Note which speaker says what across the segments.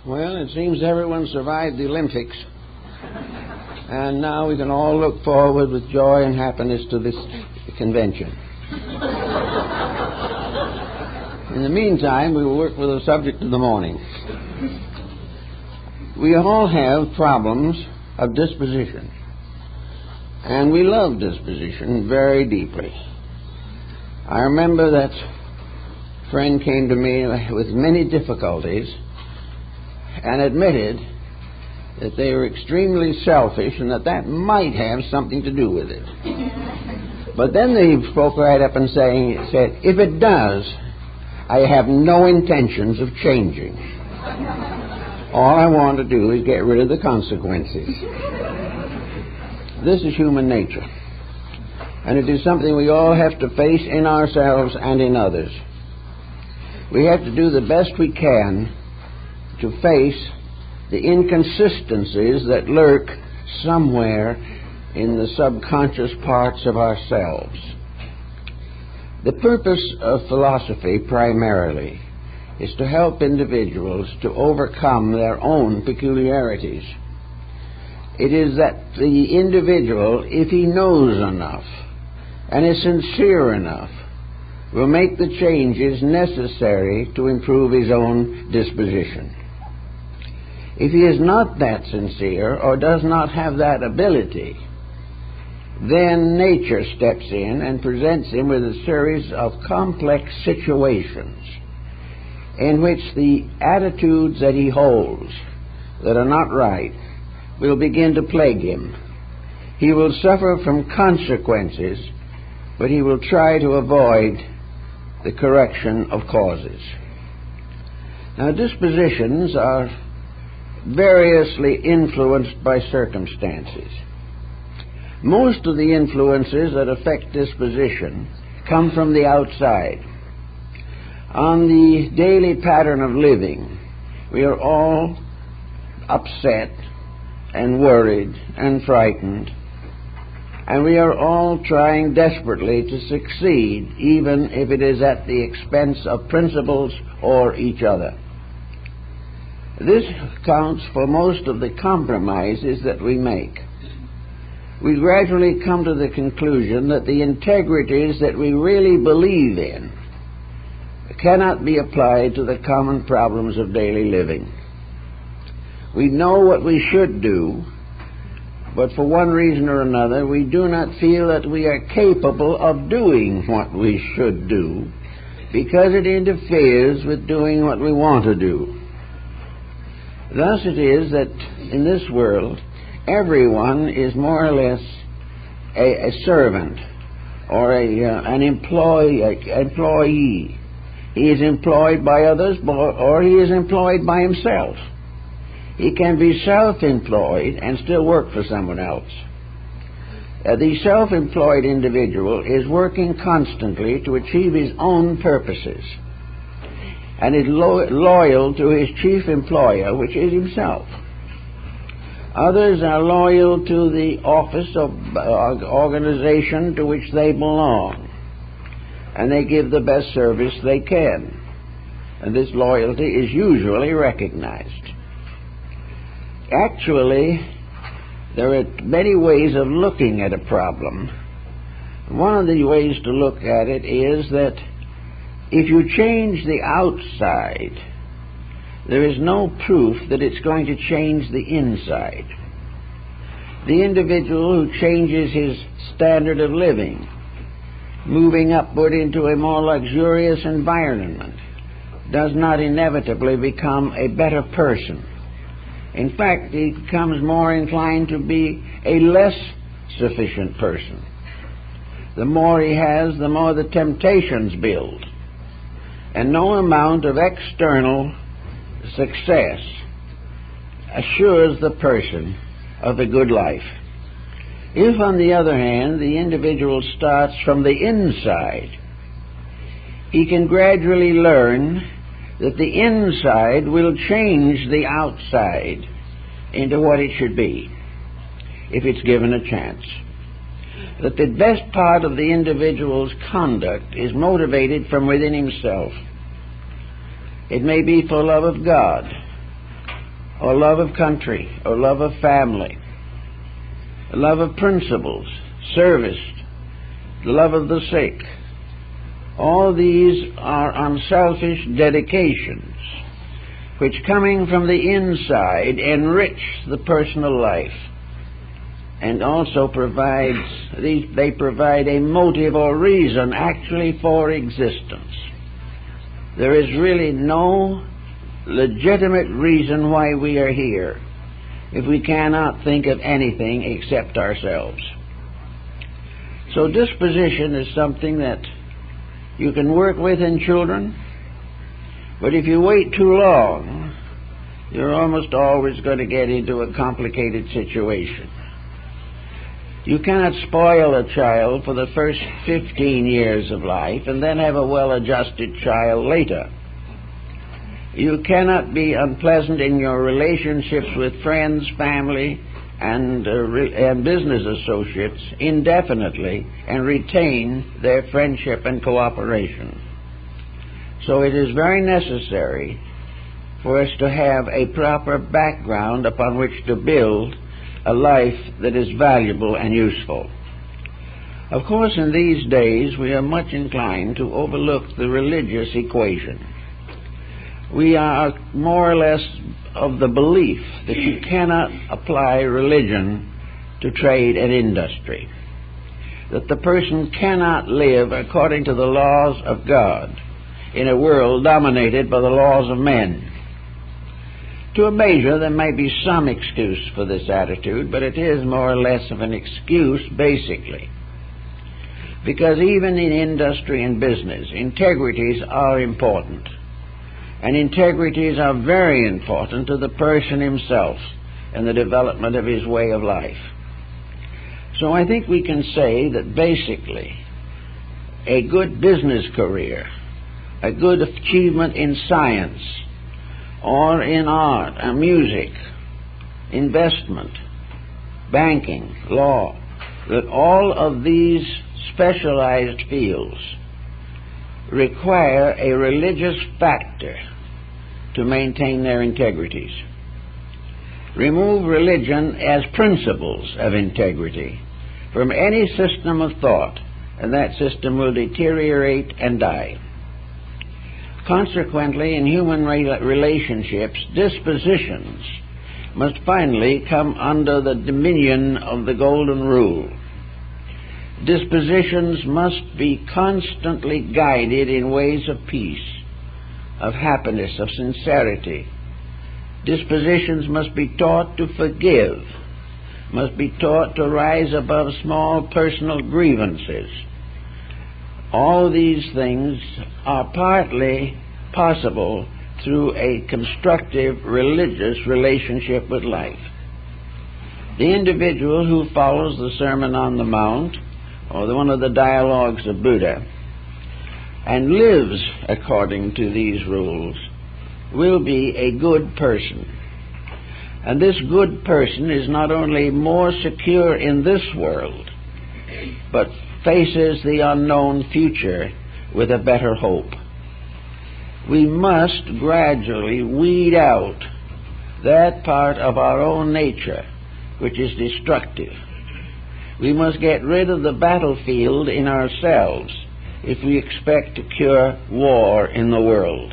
Speaker 1: Well, it seems everyone survived the Olympics. And now we can all look forward with joy and happiness to this convention. In the meantime, we will work with the subject of the morning. We all have problems of disposition. And we love disposition very deeply. I remember that a friend came to me with many difficulties and admitted that they were extremely selfish and that might have something to do with it. But then they spoke right up and said, if it does, I have no intentions of changing. All I want to do is get rid of the consequences. This is human nature. And it is something we all have to face in ourselves and in others. We have to do the best we can to face the inconsistencies that lurk somewhere in the subconscious parts of ourselves. The purpose of philosophy primarily is to help individuals to overcome their own peculiarities. It is that the individual, if he knows enough and is sincere enough, will make the changes necessary to improve his own disposition. If he is not that sincere or does not have that ability, then nature steps in and presents him with a series of complex situations in which the attitudes that he holds that are not right will begin to plague him. He will suffer from consequences, but he will try to avoid the correction of causes. Now, dispositions are variously influenced by circumstances. Most of the influences that affect disposition come from the outside. On the daily pattern of living, we are all upset and worried and frightened, and we are all trying desperately to succeed, even if it is at the expense of principles or each other. This counts for most of the compromises that we make. We gradually come to the conclusion that the integrities that we really believe in cannot be applied to the common problems of daily living. We know what we should do, but for one reason or another, we do not feel that we are capable of doing what we should do because it interferes with doing what we want to do. Thus it is that in this world, everyone is more or less a servant or an employee. He is employed by others or he is employed by himself. He can be self-employed and still work for someone else. The self-employed individual is working constantly to achieve his own purposes and is loyal to his chief employer, which is himself. Others are loyal to the office of organization to which they belong, and they give the best service they can, and this loyalty is usually recognized. Actually, there are many ways of looking at a problem. One of the ways to look at it is that if you change the outside, there is no proof that it's going to change the inside. The individual who changes his standard of living, moving upward into a more luxurious environment, does not inevitably become a better person. In fact, he becomes more inclined to be a less sufficient person. The more he has, the more the temptations build. And no amount of external success assures the person of a good life. If, on the other hand, the individual starts from the inside, he can gradually learn that the inside will change the outside into what it should be, if it's given a chance. That the best part of the individual's conduct is motivated from within himself. It may be for love of God, or love of country, or love of family, love of principles, service, love of the sick. All these are unselfish dedications which, coming from the inside, enrich the personal life, and also provide a motive or reason actually for existence. There is really no legitimate reason why we are here if we cannot think of anything except ourselves. So disposition is something that you can work with in children, but if you wait too long, you're almost always going to get into a complicated situation. You cannot spoil a child for the first 15 years of life and then have a well-adjusted child later. You cannot be unpleasant in your relationships with friends, family, and business associates indefinitely and retain their friendship and cooperation. So it is very necessary for us to have a proper background upon which to build a life that is valuable and useful. Of course, in these days, we are much inclined to overlook the religious equation. We are more or less of the belief that you cannot apply religion to trade and industry, that the person cannot live according to the laws of God in a world dominated by the laws of men. To a measure, there may be some excuse for this attitude, but it is more or less of an excuse, basically. Because even in industry and business, integrities are important. And integrities are very important to the person himself and the development of his way of life. So I think we can say that basically a good business career, a good achievement in science, or in art and music, investment, banking, law, that all of these specialized fields require a religious factor to maintain their integrities. Remove religion as principles of integrity from any system of thought, and that system will deteriorate and die. Consequently, in human relationships, dispositions must finally come under the dominion of the golden rule. Dispositions must be constantly guided in ways of peace, of happiness, of sincerity. Dispositions must be taught to forgive, must be taught to rise above small personal grievances. All these things are partly possible through a constructive religious relationship with life. The individual who follows the Sermon on the Mount, or one of the dialogues of Buddha, and lives according to these rules, will be a good person. And this good person is not only more secure in this world, but faces the unknown future with a better hope. We must gradually weed out that part of our own nature which is destructive. We must get rid of the battlefield in ourselves if we expect to cure war in the world.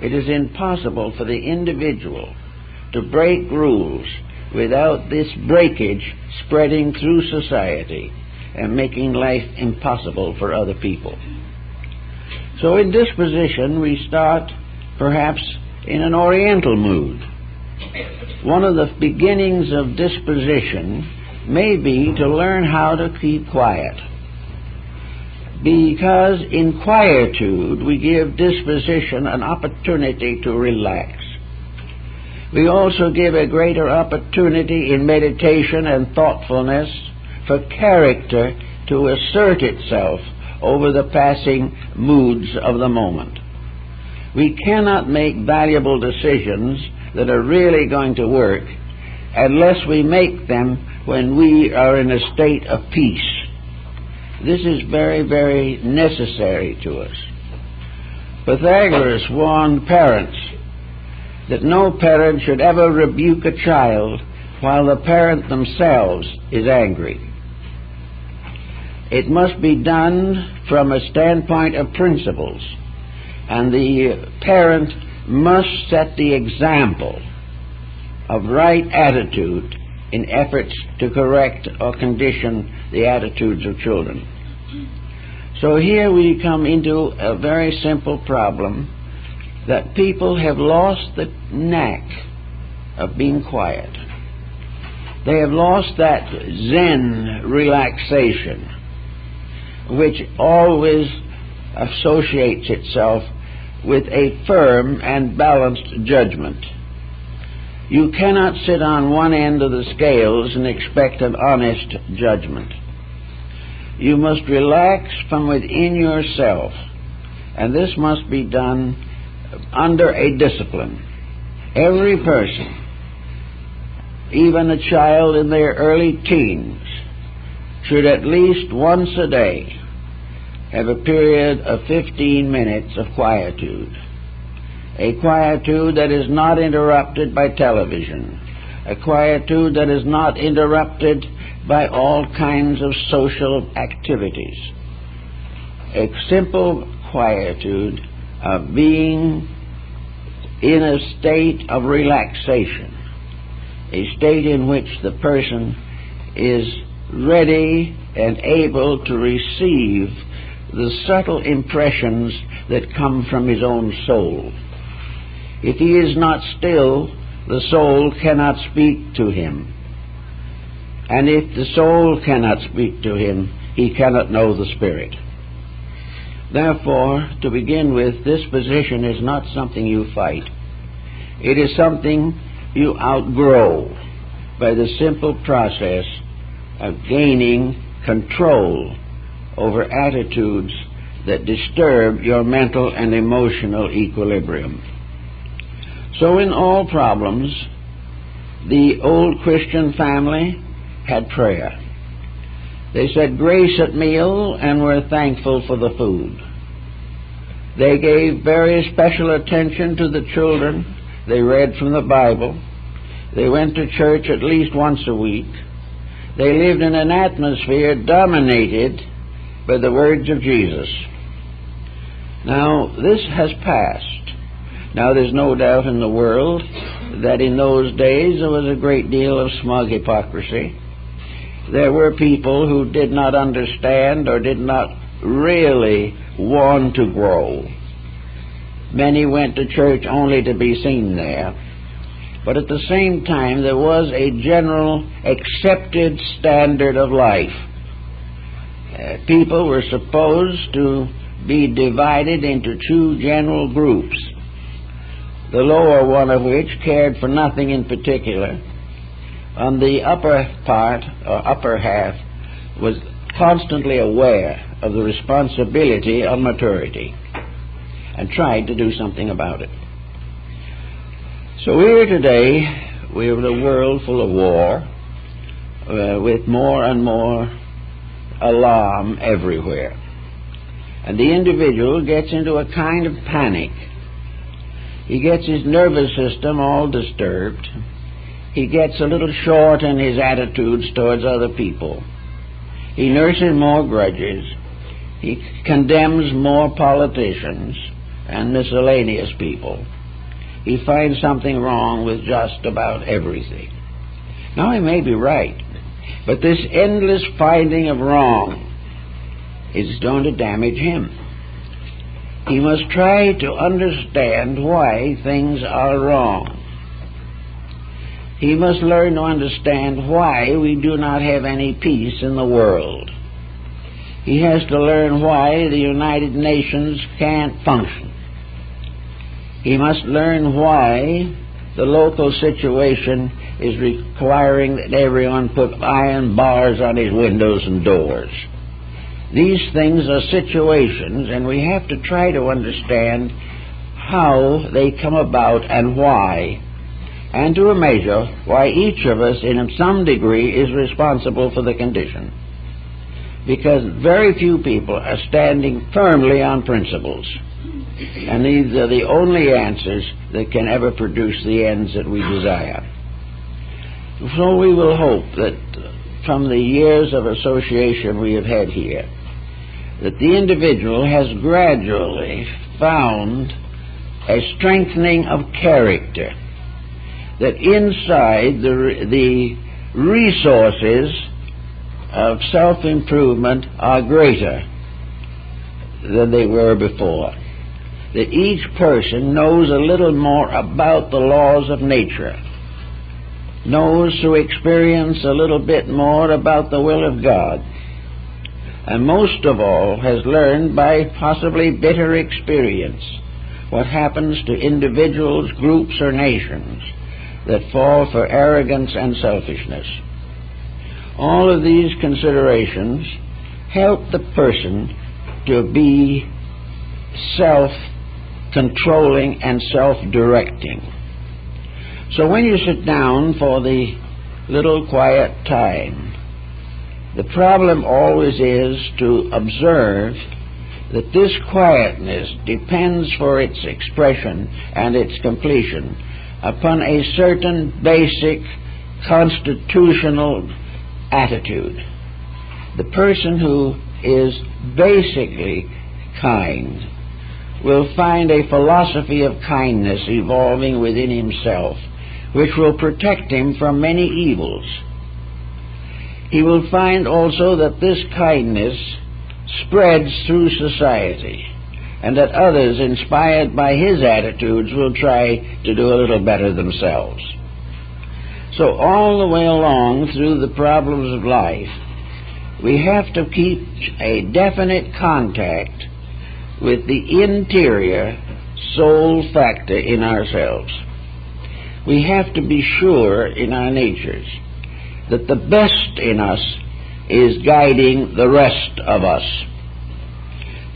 Speaker 1: It is impossible for the individual to break rules without this breakage spreading through society and making life impossible for other people. So in disposition, we start perhaps in an oriental mood. One of the beginnings of disposition may be to learn how to keep quiet. Because in quietude we give disposition an opportunity to relax. We also give a greater opportunity in meditation and thoughtfulness for character to assert itself over the passing moods of the moment. We cannot make valuable decisions that are really going to work unless we make them when we are in a state of peace. This is very, very necessary to us. Pythagoras warned parents that no parent should ever rebuke a child while the parent themselves is angry. It must be done from a standpoint of principles, and the parent must set the example of right attitude in efforts to correct or condition the attitudes of children. So here we come into a very simple problem, that people have lost the knack of being quiet. They have lost that Zen relaxation which always associates itself with a firm and balanced judgment. You cannot sit on one end of the scales and expect an honest judgment. You must relax from within yourself, and this must be done under a discipline. Every person, even a child in their early teens, should at least once a day have a period of 15 minutes of quietude. A quietude that is not interrupted by television. A quietude that is not interrupted by all kinds of social activities. A simple quietude of being in a state of relaxation, a state in which the person is ready and able to receive the subtle impressions that come from his own soul. If he is not still, the soul cannot speak to him. And if the soul cannot speak to him, he cannot know the Spirit. Therefore, to begin with, disposition is not something you fight. It is something you outgrow by the simple process of gaining control over attitudes that disturb your mental and emotional equilibrium. So in all problems, the old Christian family had prayer. They said grace at meal and were thankful for the food. They gave very special attention to the children. They read from the Bible. They went to church at least once a week. They lived in an atmosphere dominated by the words of Jesus. Now, this has passed. Now, there's no doubt in the world that in those days there was a great deal of smug hypocrisy. There were people who did not understand or did not really want to grow. Many went to church only to be seen there. But at the same time, there was a general accepted standard of life. People were supposed to be divided into two general groups, the lower one of which cared for nothing in particular. On the upper part, or upper half, was constantly aware of the responsibility of maturity and tried to do something about it. So here today, we have a world full of war, with more and more alarm everywhere. And the individual gets into a kind of panic. He gets his nervous system all disturbed. He gets a little short in his attitudes towards other people. He nurses more grudges. He condemns more politicians and miscellaneous people. He finds something wrong with just about everything. Now, he may be right, but this endless finding of wrong is going to damage him. He must try to understand why things are wrong. He must learn to understand why we do not have any peace in the world. He has to learn why the United Nations can't function. He must learn why the local situation is requiring that everyone put iron bars on his windows and doors. These things are situations, and we have to try to understand how they come about and why, and to a measure why each of us in some degree is responsible for the condition. Because very few people are standing firmly on principles. And these are the only answers that can ever produce the ends that we desire. So we will hope that from the years of association we have had here, that the individual has gradually found a strengthening of character, that inside the resources of self-improvement are greater than they were before, that each person knows a little more about the laws of nature, knows through experience a little bit more about the will of God, and most of all has learned by possibly bitter experience what happens to individuals, groups, or nations that fall for arrogance and selfishness. All of these considerations help the person to be self-controlling and self-directing. So when you sit down for the little quiet time, the problem always is to observe that this quietness depends for its expression and its completion upon a certain basic constitutional attitude. The person who is basically kind will find a philosophy of kindness evolving within himself, which will protect him from many evils. He will find also that this kindness spreads through society, and that others, inspired by his attitudes, will try to do a little better themselves. So all the way along through the problems of life, we have to keep a definite contact with the interior soul factor in ourselves. We have to be sure in our natures that the best in us is guiding the rest of us,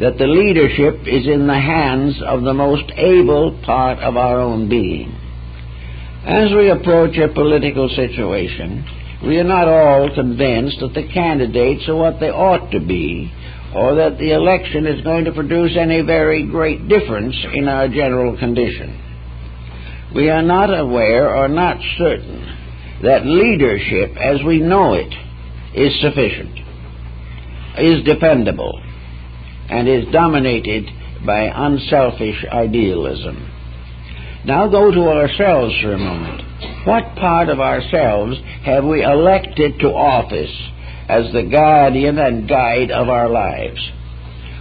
Speaker 1: that the leadership is in the hands of the most able part of our own being. As we approach a political situation, we are not all convinced that the candidates are what they ought to be, or that the election is going to produce any very great difference in our general condition. We are not aware or not certain that leadership as we know it is sufficient, is dependable, and is dominated by unselfish idealism. Now go to ourselves for a moment. What part of ourselves have we elected to office as the guardian and guide of our lives?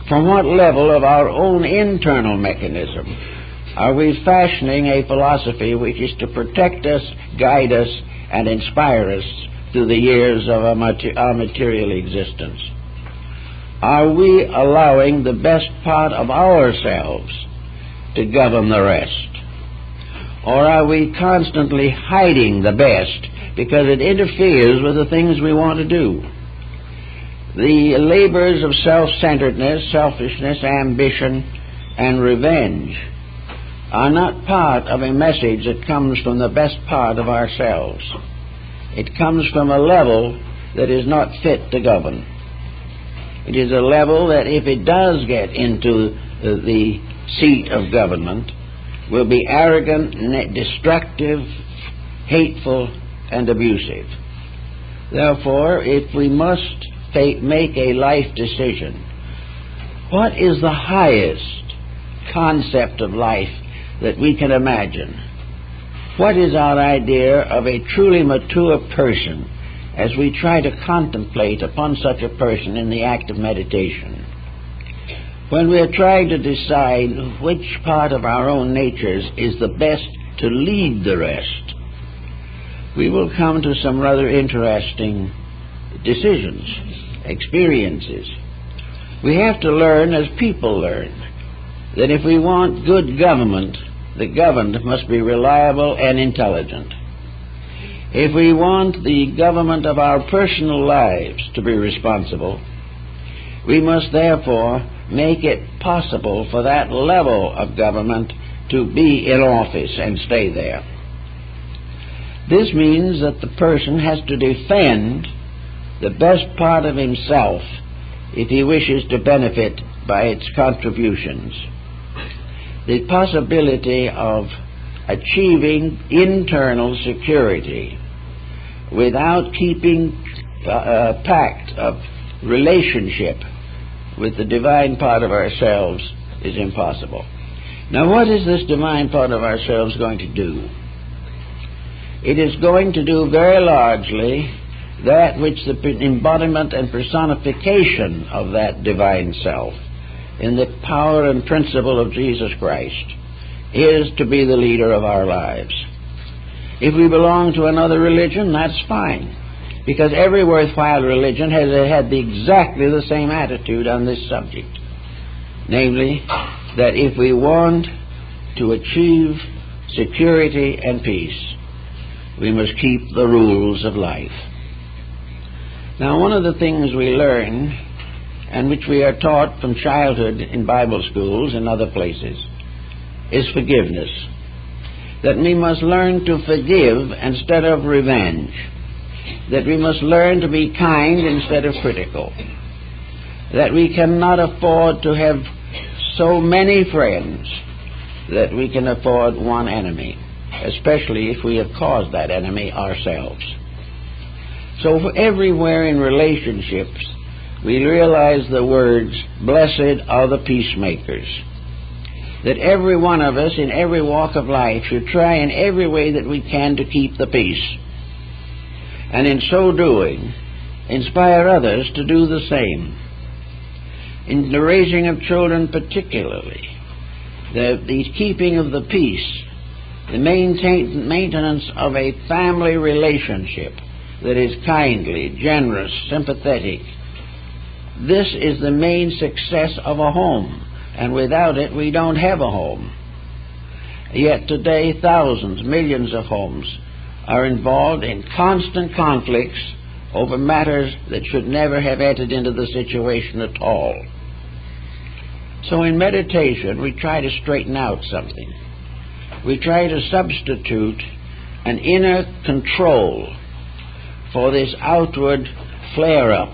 Speaker 1: From what level of our own internal mechanism are we fashioning a philosophy which is to protect us, guide us, and inspire us through the years of our material existence? Are we allowing the best part of ourselves to govern the rest? Or are we constantly hiding the best because it interferes with the things we want to do? The labors of self-centeredness, selfishness, ambition, and revenge are not part of a message that comes from the best part of ourselves. It comes from a level that is not fit to govern. It is a level that, if it does get into the seat of government, will be arrogant, destructive, hateful, and abusive. Therefore, if we must make a life decision, what is the highest concept of life that we can imagine? What is our idea of a truly mature person as we try to contemplate upon such a person in the act of meditation? When we are trying to decide which part of our own natures is the best to lead the rest, we will come to some rather interesting decisions, experiences. We have to learn as people learn, that if we want good government, the governed must be reliable and intelligent. If we want the government of our personal lives to be responsible, we must therefore make it possible for that level of government to be in office and stay there. This means that the person has to defend the best part of himself if he wishes to benefit by its contributions. the possibility of achieving internal security without keeping a pact of relationship with the divine part of ourselves is impossible. Now, what is this divine part of ourselves going to do? It is going to do very largely that which the embodiment and personification of that divine self in the power and principle of Jesus Christ is to be the leader of our lives. If we belong to another religion, that's fine, because every worthwhile religion has had exactly the same attitude on this subject, namely, that if we want to achieve security and peace, we must keep the rules of life. Now, one of the things we learn, and which we are taught from childhood in Bible schools and other places, is forgiveness. That we must learn to forgive instead of revenge. That we must learn to be kind instead of critical. That we cannot afford to have so many friends that we can afford one enemy, especially if we have caused that enemy ourselves. So everywhere in relationships, we realize the words, "Blessed are the peacemakers." That every one of us in every walk of life should try in every way that we can to keep the peace. And in so doing, inspire others to do the same. In the raising of children particularly, the keeping of the peace, the maintenance of a family relationship that is kindly, generous, sympathetic, this is the main success of a home. And without it, we don't have a home. Yet today, thousands, millions of homes are involved in constant conflicts over matters that should never have entered into the situation at all. So in meditation, we try to straighten out something. We try to substitute an inner control for this outward flare-up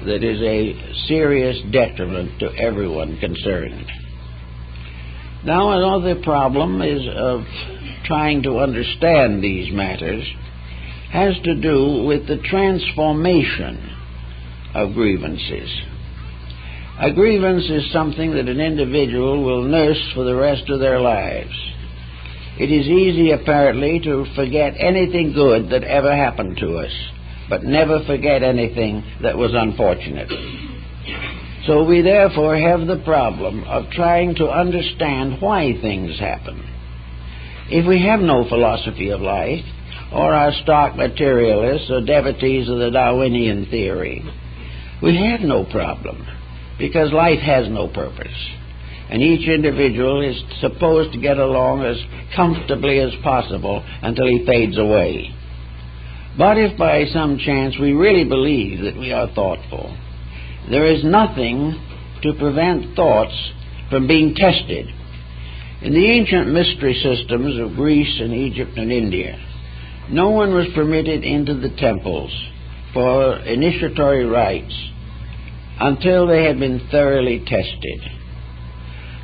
Speaker 1: that is a serious detriment to everyone concerned. Now, another problem is of trying to understand these matters has to do with the transformation of grievances. A grievance is something that an individual will nurse for the rest of their lives. It is easy, apparently, to forget anything good that ever happened to us, but never forget anything that was unfortunate. So we therefore have the problem of trying to understand why things happen. If we have no philosophy of life, or are stock materialists or devotees of the Darwinian theory, we have no problem, because life has no purpose, and each individual is supposed to get along as comfortably as possible until he fades away. But if by some chance we really believe that we are thoughtful, there is nothing to prevent thoughts from being tested. In the ancient mystery systems of Greece and Egypt and India, no one was permitted into the temples for initiatory rites until they had been thoroughly tested.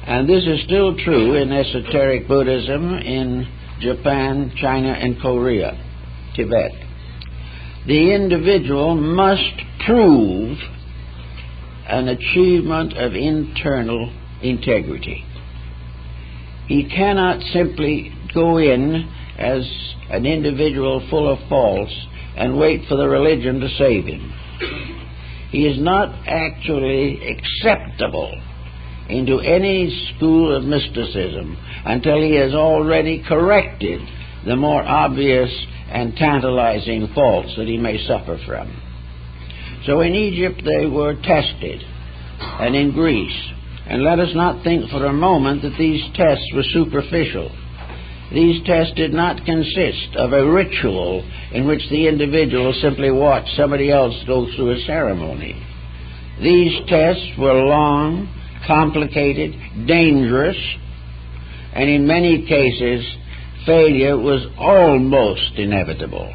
Speaker 1: And this is still true in esoteric Buddhism in Japan, China, and Korea, Tibet. The individual must prove an achievement of internal integrity. He cannot simply go in as an individual full of faults and wait for the religion to save him. He is not actually acceptable into any school of mysticism until he has already corrected the more obvious and tantalizing faults that he may suffer from. So in Egypt they were tested, and in Greece. And let us not think for a moment that these tests were superficial. These tests did not consist of a ritual in which the individual simply watched somebody else go through a ceremony. These tests were long, complicated, dangerous, and in many cases failure was almost inevitable.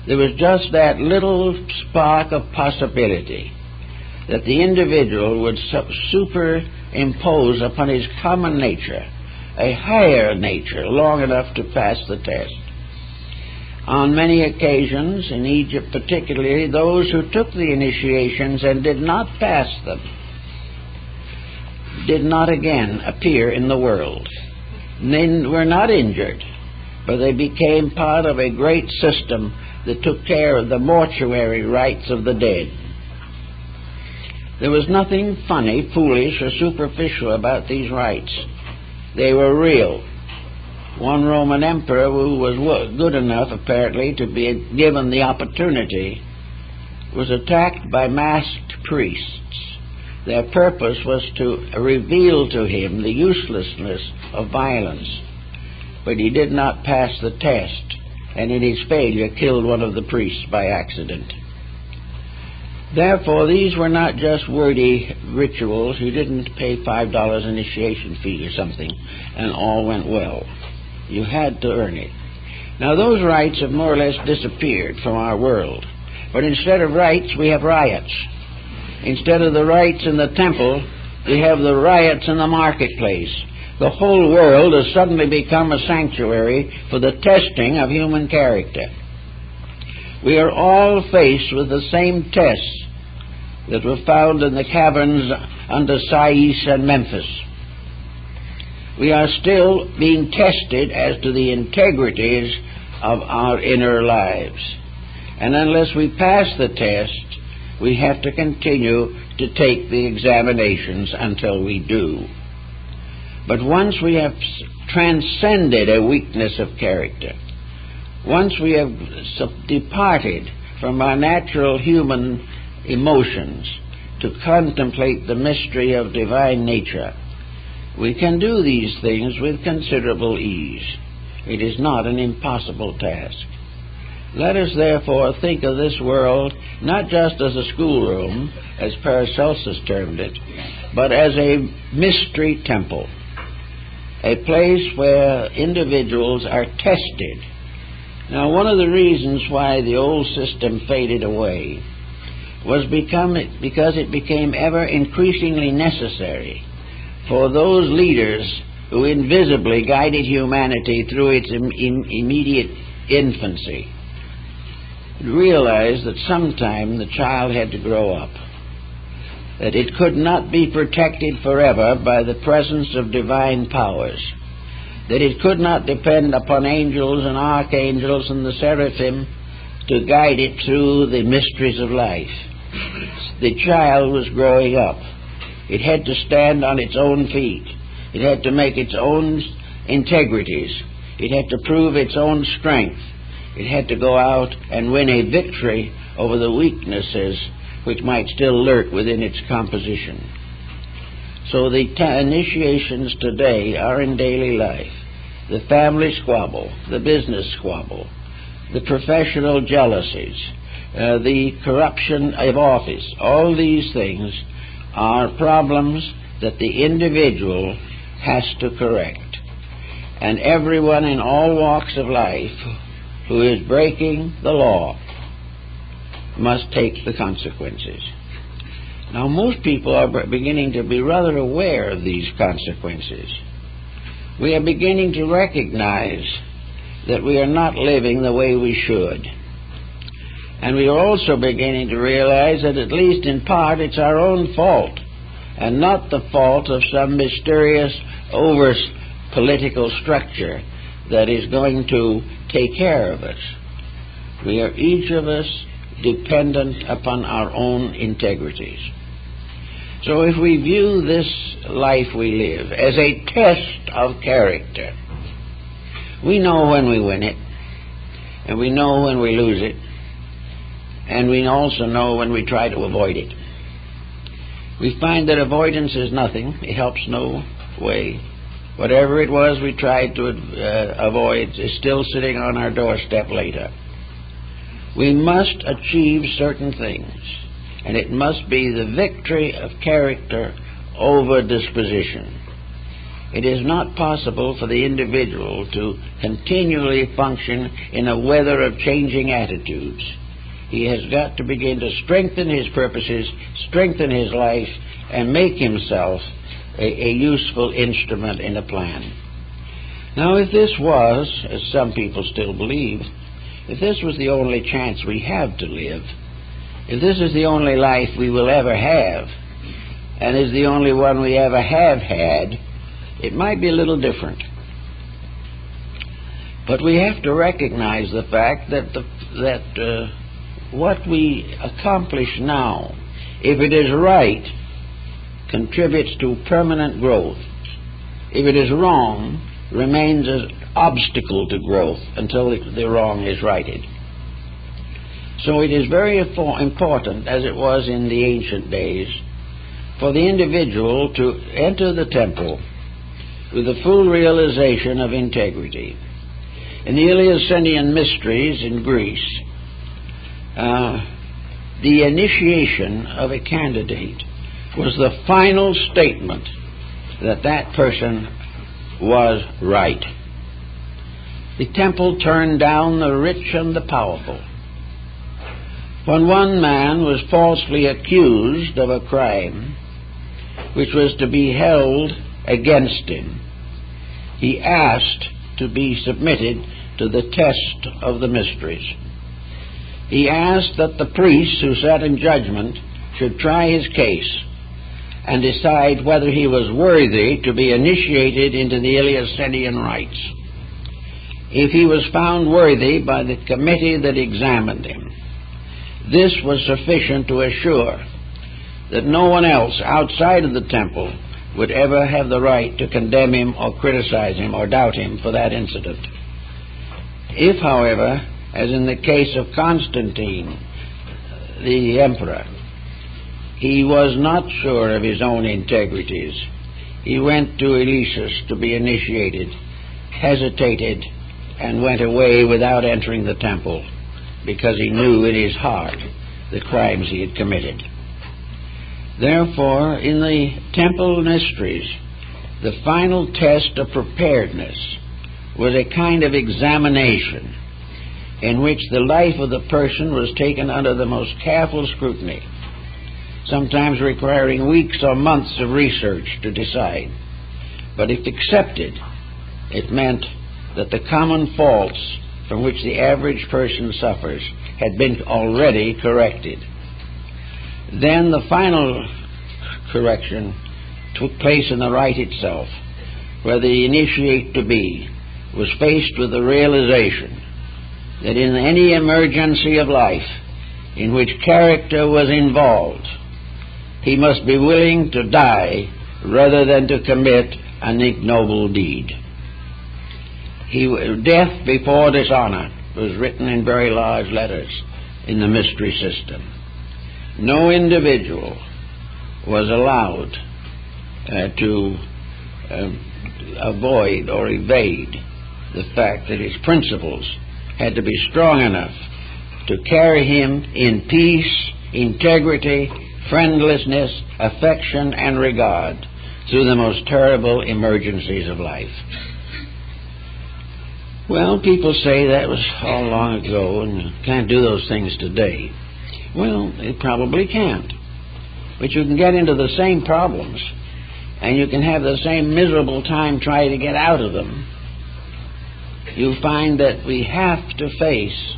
Speaker 1: There was just that little spark of possibility that the individual would superimpose upon his common nature a higher nature long enough to pass the test. On many occasions, in Egypt particularly, those who took the initiations and did not pass them did not again appear in the world. They were not injured, but they became part of a great system that took care of the mortuary rites of the dead. There was nothing funny, foolish, or superficial about these rites. They were real. One Roman emperor who was good enough, apparently, to be given the opportunity was attacked by masked priests. Their purpose was to reveal to him the uselessness of violence. But he did not pass the test, and in his failure killed one of the priests by accident. Therefore, these were not just wordy rituals. You didn't pay $5 initiation fee or something, and all went well. You had to earn it. Now, those rites have more or less disappeared from our world. But instead of rites, we have riots. Instead of the rites in the temple, we have the riots in the marketplace. The whole world has suddenly become a sanctuary for the testing of human character. We are all faced with the same tests that were found in the caverns under Sais and Memphis. We are still being tested as to the integrities of our inner lives. And unless we pass the test, we have to continue to take the examinations until we do. But once we have transcended a weakness of character, once we have departed from our natural human emotions to contemplate the mystery of divine nature, we can do these things with considerable ease. It is not an impossible task. Let us therefore think of this world not just as a schoolroom, as Paracelsus termed it, but as a mystery temple, a place where individuals are tested. Now, one of the reasons why the old system faded away was because it became ever increasingly necessary for those leaders who invisibly guided humanity through its immediate infancy realized that sometime the child had to grow up, that it could not be protected forever by the presence of divine powers, that it could not depend upon angels and archangels and the seraphim to guide it through the mysteries of life. The child was growing up. It had to stand on its own feet. It had to make its own integrities. It had to prove its own strength. It had to go out and win a victory over the weaknesses which might still lurk within its composition. So the initiations today are in daily life. The family squabble, the business squabble, the professional jealousies, the corruption of office, all these things are problems that the individual has to correct. And everyone in all walks of life who is breaking the law must take the consequences. Now, most people are beginning to be rather aware of these consequences. We are beginning to recognize that we are not living the way we should. And we are also beginning to realize that, at least in part, it's our own fault, and not the fault of some mysterious over-political structure that is going to take care of us. We are each of us dependent upon our own integrities. So if we view this life we live as a test of character, we know when we win it, and we know when we lose it, and we also know when we try to avoid it. We find that avoidance is nothing. It helps no way. Whatever it was we tried to avoid is still sitting on our doorstep later. We must achieve certain things, and it must be the victory of character over disposition. It is not possible for the individual to continually function in a weather of changing attitudes. He has got to begin to strengthen his purposes, strengthen his life, and make himself a useful instrument in a plan. Now, if this was, as some people still believe, if this was the only chance we have to live, if this is the only life we will ever have, and is the only one we ever have had, it might be a little different. But we have to recognize the fact that what we accomplish now, if it is right, contributes to permanent growth. If it is wrong, remains an obstacle to growth until the wrong is righted. So it is very important, as it was in the ancient days, for the individual to enter the temple with a full realization of integrity. In the Eleusinian mysteries in Greece, the initiation of a candidate was the final statement that that person was right. The temple turned down the rich and the powerful. When one man was falsely accused of a crime which was to be held against him, he asked to be submitted to the test of the mysteries. He asked that the priests who sat in judgment should try his case and decide whether he was worthy to be initiated into the Eleusinian rites. If he was found worthy by the committee that examined him, this was sufficient to assure that no one else outside of the temple would ever have the right to condemn him or criticize him or doubt him for that incident. If, however, as in the case of Constantine, the emperor, he was not sure of his own integrities, he went to Eleusis to be initiated, hesitated, and went away without entering the temple because he knew in his heart the crimes he had committed. Therefore, in the temple mysteries, the final test of preparedness was a kind of examination in which the life of the person was taken under the most careful scrutiny, sometimes requiring weeks or months of research to decide. But if accepted, it meant that the common faults from which the average person suffers had been already corrected. Then the final correction took place in the rite itself, where the initiate-to-be was faced with the realization that in any emergency of life in which character was involved, he must be willing to die rather than to commit an ignoble deed. Death before dishonor was written in very large letters in the mystery system. No individual was allowed to avoid or evade the fact that his principles had to be strong enough to carry him in peace, integrity, friendlessness, affection, and regard through the most terrible emergencies of life. Well, people say that was all long ago and you can't do those things today. Well, it probably can't. But you can get into the same problems and you can have the same miserable time trying to get out of them. You find that we have to face,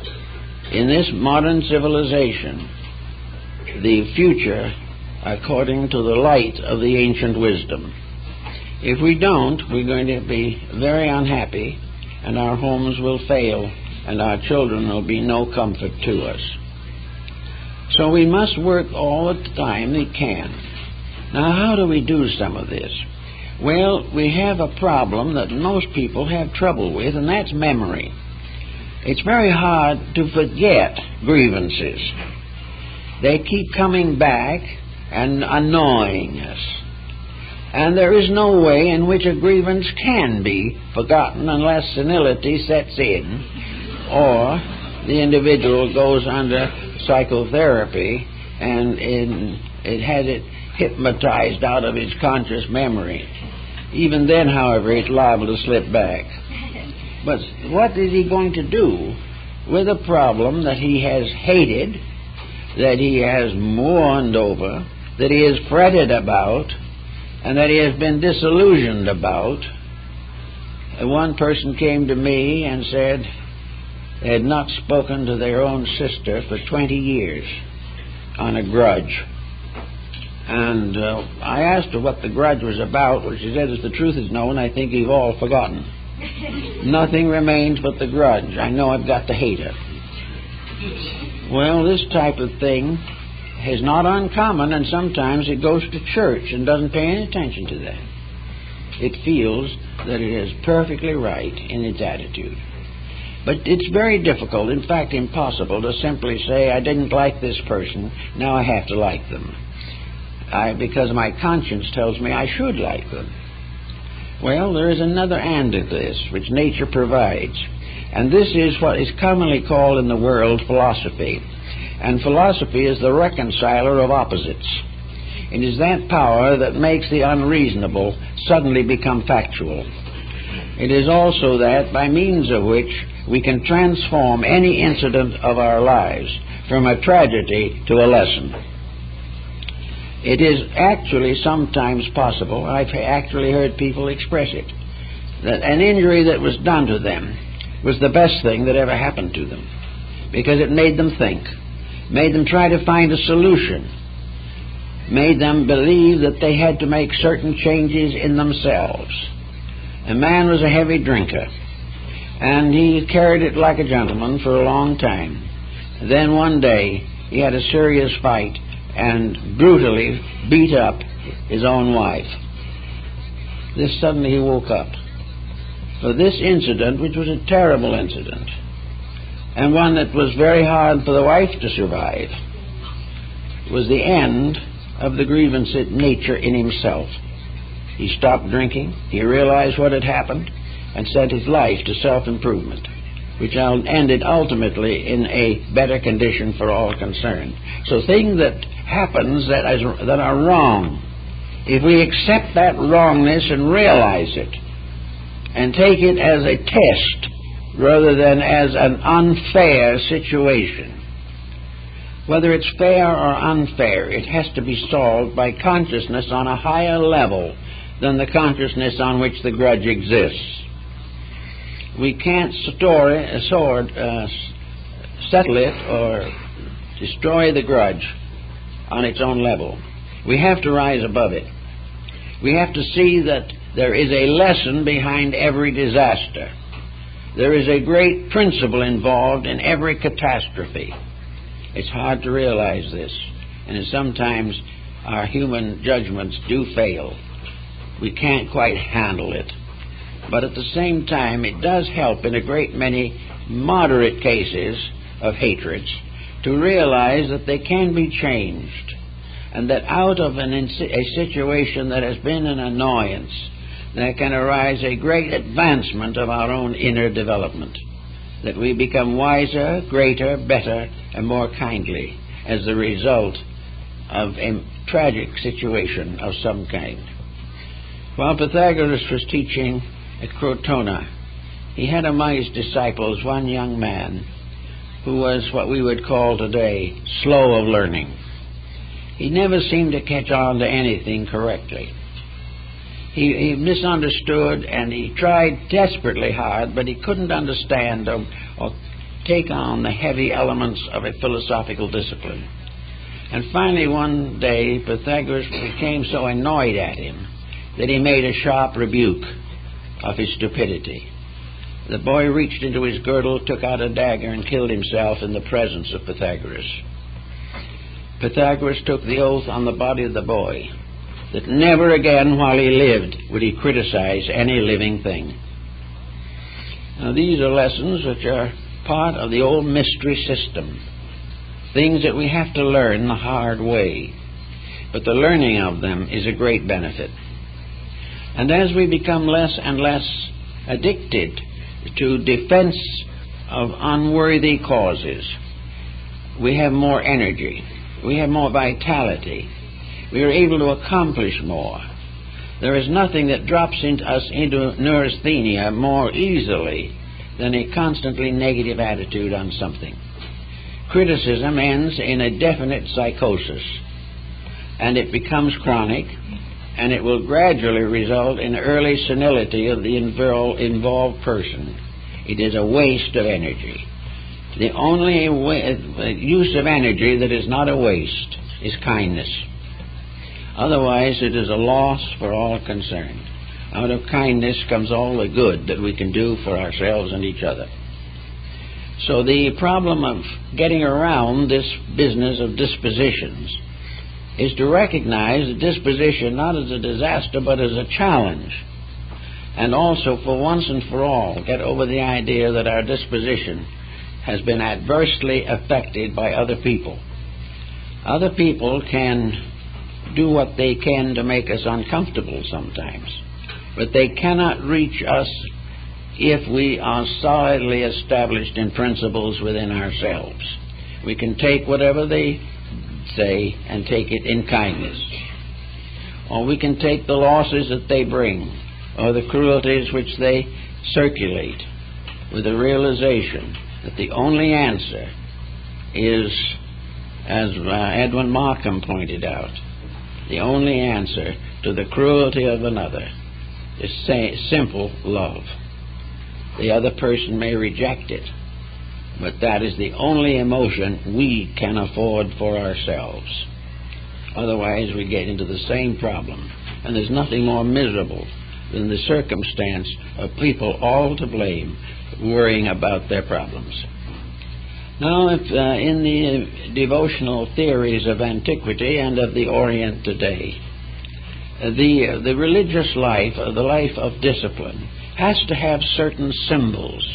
Speaker 1: in this modern civilization, the future according to the light of the ancient wisdom. If we don't, we're going to be very unhappy, and our homes will fail, and our children will be no comfort to us. So we must work all the time we can. Now, how do we do some of this? Well, we have a problem that most people have trouble with, and that's memory. It's very hard to forget grievances. They keep coming back and annoying us. And there is no way in which a grievance can be forgotten unless senility sets in, or the individual goes under psychotherapy and it has it hypnotized out of his conscious memory. Even then, however, it's liable to slip back. But what is he going to do with a problem that he has hated, that he has mourned over, that he has fretted about, and that he has been disillusioned about. One person came to me and said they had not spoken to their own sister for 20 years on a grudge. And I asked her what the grudge was about, which she said, as the truth is known, I think you've all forgotten. Nothing remains but the grudge. I know I've got to hate her. Well, this type of thing is not uncommon, and sometimes it goes to church and doesn't pay any attention to that. It feels that it is perfectly right in its attitude. But it's very difficult, in fact impossible, to simply say, I didn't like this person, now I have to like them. Because my conscience tells me I should like them. Well, there is another end to this, which nature provides. And this is what is commonly called in the world philosophy. And philosophy is the reconciler of opposites. It is that power that makes the unreasonable suddenly become factual. It is also that by means of which we can transform any incident of our lives from a tragedy to a lesson. It is actually sometimes possible, I've actually heard people express it, that an injury that was done to them was the best thing that ever happened to them, because it made them think, made them try to find a solution, made them believe that they had to make certain changes in themselves. A man was a heavy drinker, and he carried it like a gentleman for a long time. Then one day he had a serious fight and brutally beat up his own wife. This suddenly he woke up. So this incident, which was a terrible incident, and one that was very hard for the wife to survive, was the end of the grievance nature in himself. He stopped drinking, he realized what had happened, and set his life to self-improvement, which ended ultimately in a better condition for all concerned. So things that happens that are wrong, if we accept that wrongness and realize it, and take it as a test rather than as an unfair situation, whether it's fair or unfair, it has to be solved by consciousness on a higher level than the consciousness on which the grudge exists. We can't settle it or destroy the grudge on its own level. We have to rise above it. We have to see that there is a lesson behind every disaster. There is a great principle involved in every catastrophe. It's hard to realize this, and sometimes our human judgments do fail. We can't quite handle it. But at the same time, it does help in a great many moderate cases of hatreds to realize that they can be changed, and that out of a situation that has been an annoyance, there can arise a great advancement of our own inner development, that we become wiser, greater, better, and more kindly as the result of a tragic situation of some kind. While Pythagoras was teaching at Crotona, he had among his disciples one young man who was what we would call today slow of learning. He never seemed to catch on to anything correctly. He misunderstood, and he tried desperately hard, but he couldn't understand or take on the heavy elements of a philosophical discipline. And finally one day Pythagoras became so annoyed at him that he made a sharp rebuke of his stupidity. The boy reached into his girdle, took out a dagger, and killed himself in the presence of Pythagoras. Pythagoras took the oath on the body of the boy that never again while he lived would he criticize any living thing. Now these are lessons which are part of the old mystery system, things that we have to learn the hard way, but the learning of them is a great benefit. And as we become less and less addicted to defense of unworthy causes, we have more energy, we have more vitality, we are able to accomplish more. There is nothing that drops into us into neurasthenia more easily than a constantly negative attitude on something. Criticism ends in a definite psychosis, and it becomes chronic, and it will gradually result in early senility of the involved person. It is a waste of energy. The only use of energy that is not a waste is kindness. Otherwise, it is a loss for all concerned. Out of kindness comes all the good that we can do for ourselves and each other. So the problem of getting around this business of dispositions is to recognize the disposition not as a disaster but as a challenge. And also, for once and for all, get over the idea that our disposition has been adversely affected by other people. Other people can do what they can to make us uncomfortable sometimes, but they cannot reach us if we are solidly established in principles within ourselves. We can take whatever they say and take it in kindness. Or we can take the losses that they bring, or the cruelties which they circulate, with the realization that the only answer is, as Edwin Markham pointed out, the only answer to the cruelty of another is simple love. The other person may reject it, but that is the only emotion we can afford for ourselves. Otherwise, we get into the same problem, and there's nothing more miserable than the circumstance of people all to blame worrying about their problems. Now, if in the devotional theories of antiquity and of the Orient today, the religious life, the life of discipline, has to have certain symbols.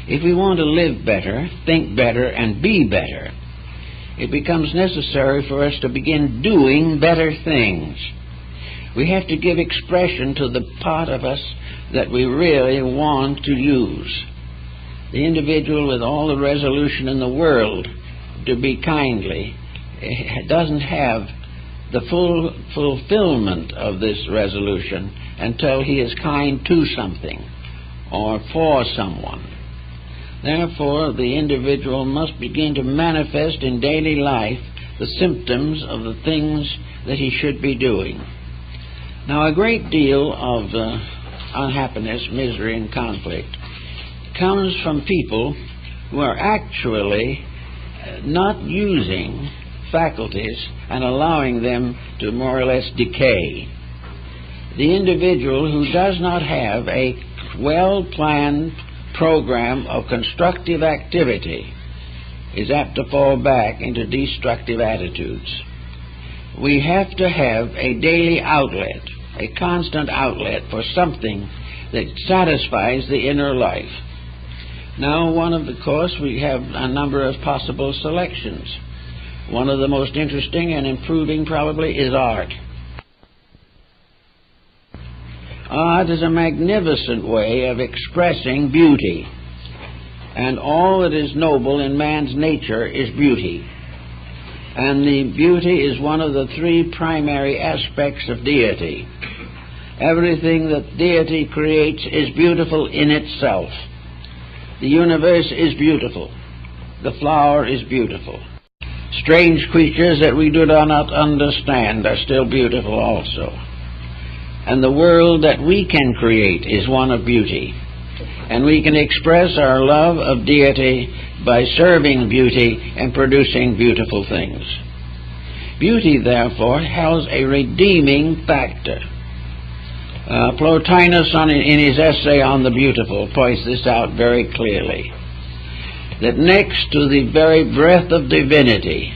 Speaker 1: If we want to live better, think better, and be better, it becomes necessary for us to begin doing better things. We have to give expression to the part of us that we really want to use. The individual with all the resolution in the world to be kindly doesn't have the full fulfillment of this resolution until he is kind to something or for someone. Therefore, the individual must begin to manifest in daily life the symptoms of the things that he should be doing. Now, a great deal of unhappiness, misery, and conflict comes from people who are actually not using faculties and allowing them to more or less decay. The individual who does not have a well-planned program of constructive activity is apt to fall back into destructive attitudes. We have to have a daily outlet, a constant outlet for something that satisfies the inner life. Now, of course, we have a number of possible selections. One of the most interesting and improving probably is art. Art is a magnificent way of expressing beauty, and all that is noble in man's nature is beauty. And the beauty is one of the three primary aspects of deity. Everything that deity creates is beautiful in itself. The universe is beautiful. The flower is beautiful. Strange creatures that we do not understand are still beautiful also. And the world that we can create is one of beauty. And we can express our love of deity by serving beauty and producing beautiful things. Beauty, therefore, has a redeeming factor. Plotinus, in his essay on the beautiful, points this out very clearly, that next to the very breath of divinity,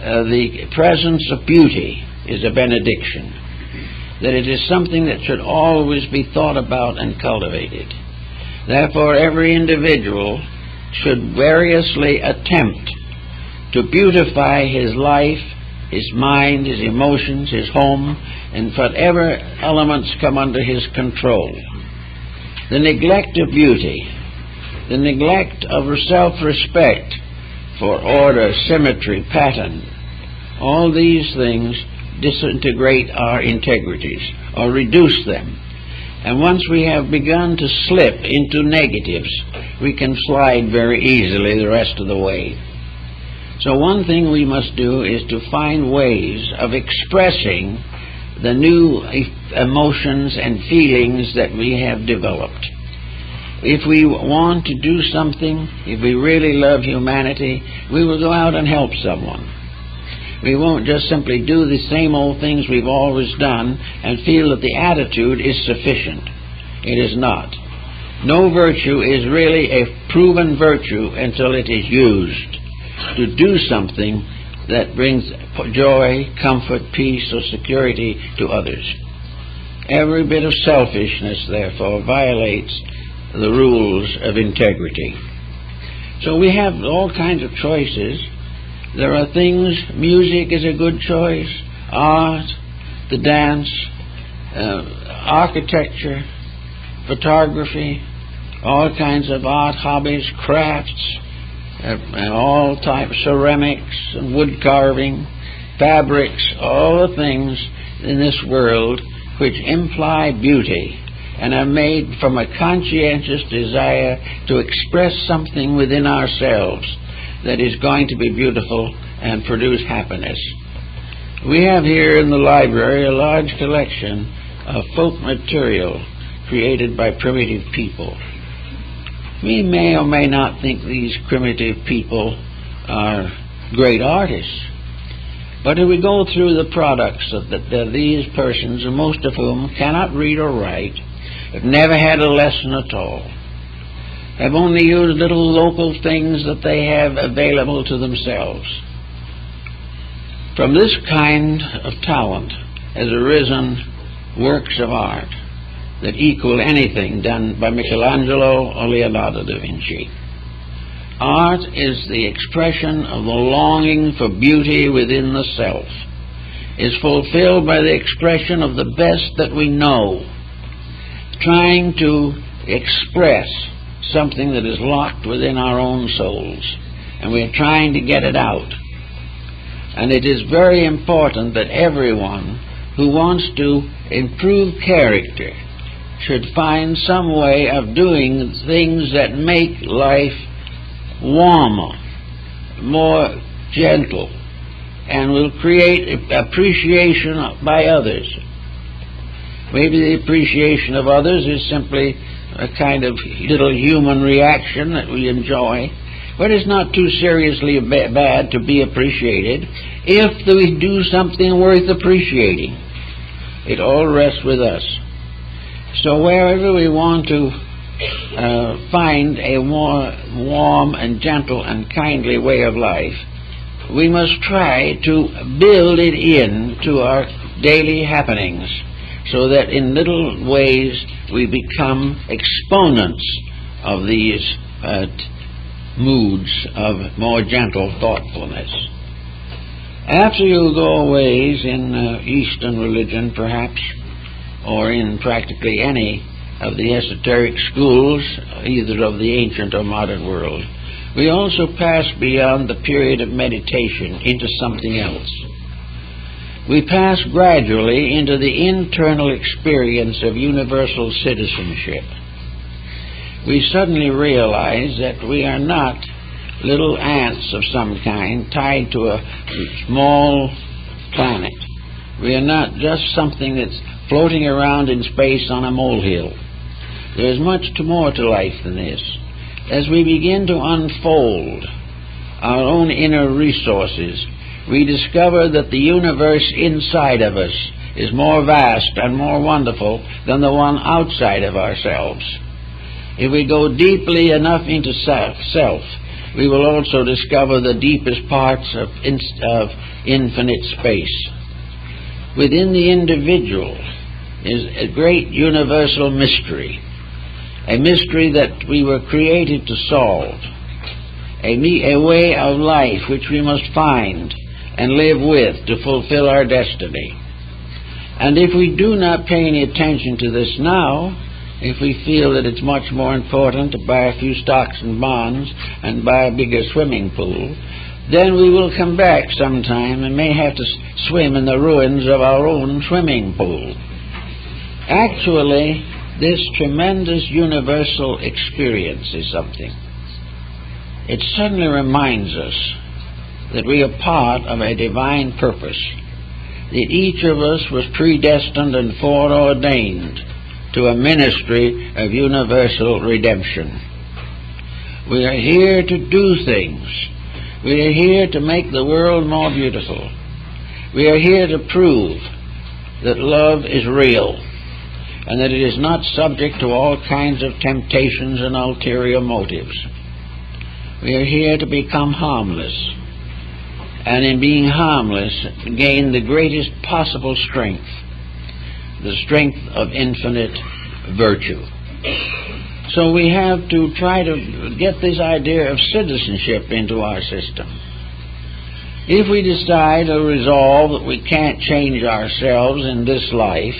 Speaker 1: the presence of beauty is a benediction, that it is something that should always be thought about and cultivated. Therefore, every individual should variously attempt to beautify his life, his mind, his emotions, his home, and whatever elements come under his control. The neglect of beauty, the neglect of self-respect for order, symmetry, pattern, all these things disintegrate our integrities or reduce them. And once we have begun to slip into negatives, we can slide very easily the rest of the way. So one thing we must do is to find ways of expressing the new emotions and feelings that we have developed. If we want to do something, if we really love humanity, we will go out and help someone. We won't just simply do the same old things we've always done and feel that the attitude is sufficient. It is not. No virtue is really a proven virtue until it is used to do something that brings joy, comfort, peace, or security to others. Every bit of selfishness, therefore, violates the rules of integrity. So we have all kinds of choices. There are things, music is a good choice, art, the dance, architecture, photography, all kinds of art hobbies, crafts, and all types, ceramics and wood carving, fabrics, all the things in this world which imply beauty and are made from a conscientious desire to express something within ourselves that is going to be beautiful and produce happiness. We have here in the library a large collection of folk material created by primitive people. We may or may not think these primitive people are great artists, but if we go through the products of these persons, most of whom cannot read or write, have never had a lesson at all, have only used little local things that they have available to themselves. From this kind of talent has arisen works of art that equal anything done by Michelangelo or Leonardo da Vinci. Art is the expression of the longing for beauty within the self, is fulfilled by the expression of the best that we know, trying to express something that is locked within our own souls, and we're trying to get it out. And it is very important that everyone who wants to improve character should find some way of doing things that make life warmer, more gentle, and will create appreciation by others. Maybe the appreciation of others is simply a kind of little human reaction that we enjoy, but it's not too seriously bad to be appreciated if we do something worth appreciating. It all rests with us. So wherever we want to find a more warm and gentle and kindly way of life, we must try to build it into our daily happenings, so that in little ways we become exponents of these moods of more gentle thoughtfulness. After you go a ways in Eastern religion, perhaps, or in practically any of the esoteric schools, either of the ancient or modern world, we also pass beyond the period of meditation into something else. We pass gradually into the internal experience of universal citizenship. We suddenly realize that we are not little ants of some kind tied to a small planet. We are not just something that's floating around in space on a molehill. There is much more to life than this. As we begin to unfold our own inner resources, we discover that the universe inside of us is more vast and more wonderful than the one outside of ourselves. If we go deeply enough into self, we will also discover the deepest parts of infinite space. Within the individual is a great universal mystery, a mystery that we were created to solve, a way of life which we must find and live with to fulfill our destiny. And if we do not pay any attention to this now, if we feel that it's much more important to buy a few stocks and bonds and buy a bigger swimming pool, then we will come back sometime and may have to swim in the ruins of our own swimming pool. Actually, this tremendous universal experience is something. It suddenly reminds us that we are part of a divine purpose, that each of us was predestined and foreordained to a ministry of universal redemption. We are here to do things. We are here to make the world more beautiful. We are here to prove that love is real and that it is not subject to all kinds of temptations and ulterior motives. We are here to become harmless, and in being harmless, gain the greatest possible strength, the strength of infinite virtue. So we have to try to get this idea of citizenship into our system. If we decide or resolve that we can't change ourselves in this life,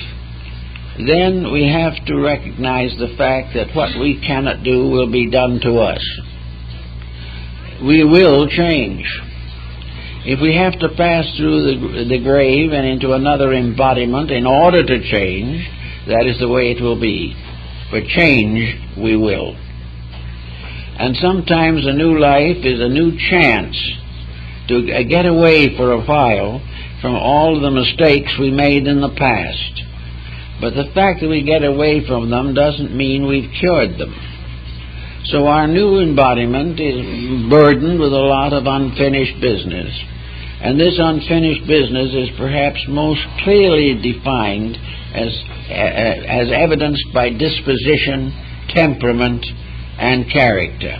Speaker 1: then we have to recognize the fact that what we cannot do will be done to us. We will change. If we have to pass through the grave and into another embodiment in order to change, that is the way it will be. But change we will. And sometimes a new life is a new chance to get away for a while from all of the mistakes we made in the past. But the fact that we get away from them doesn't mean we've cured them. So our new embodiment is burdened with a lot of unfinished business. And this unfinished business is perhaps most clearly defined as evidenced by disposition, temperament, and character.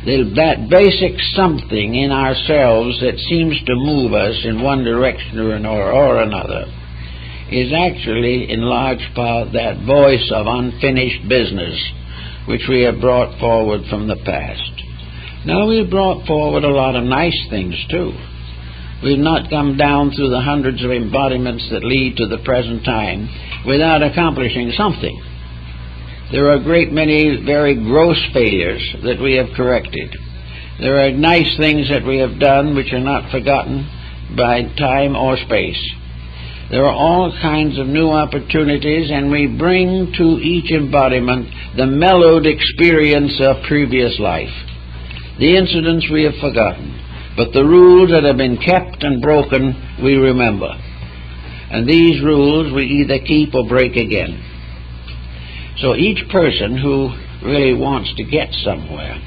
Speaker 1: That basic something in ourselves that seems to move us in one direction or another is actually, in large part, that voice of unfinished business which we have brought forward from the past. Now, we've brought forward a lot of nice things, too. We've not come down through the hundreds of embodiments that lead to the present time without accomplishing something. There are a great many very gross failures that we have corrected. There are nice things that we have done which are not forgotten by time or space. There are all kinds of new opportunities, and we bring to each embodiment the mellowed experience of previous life. The incidents we have forgotten, but the rules that have been kept and broken we remember. And these rules we either keep or break again. So each person who really wants to get somewhere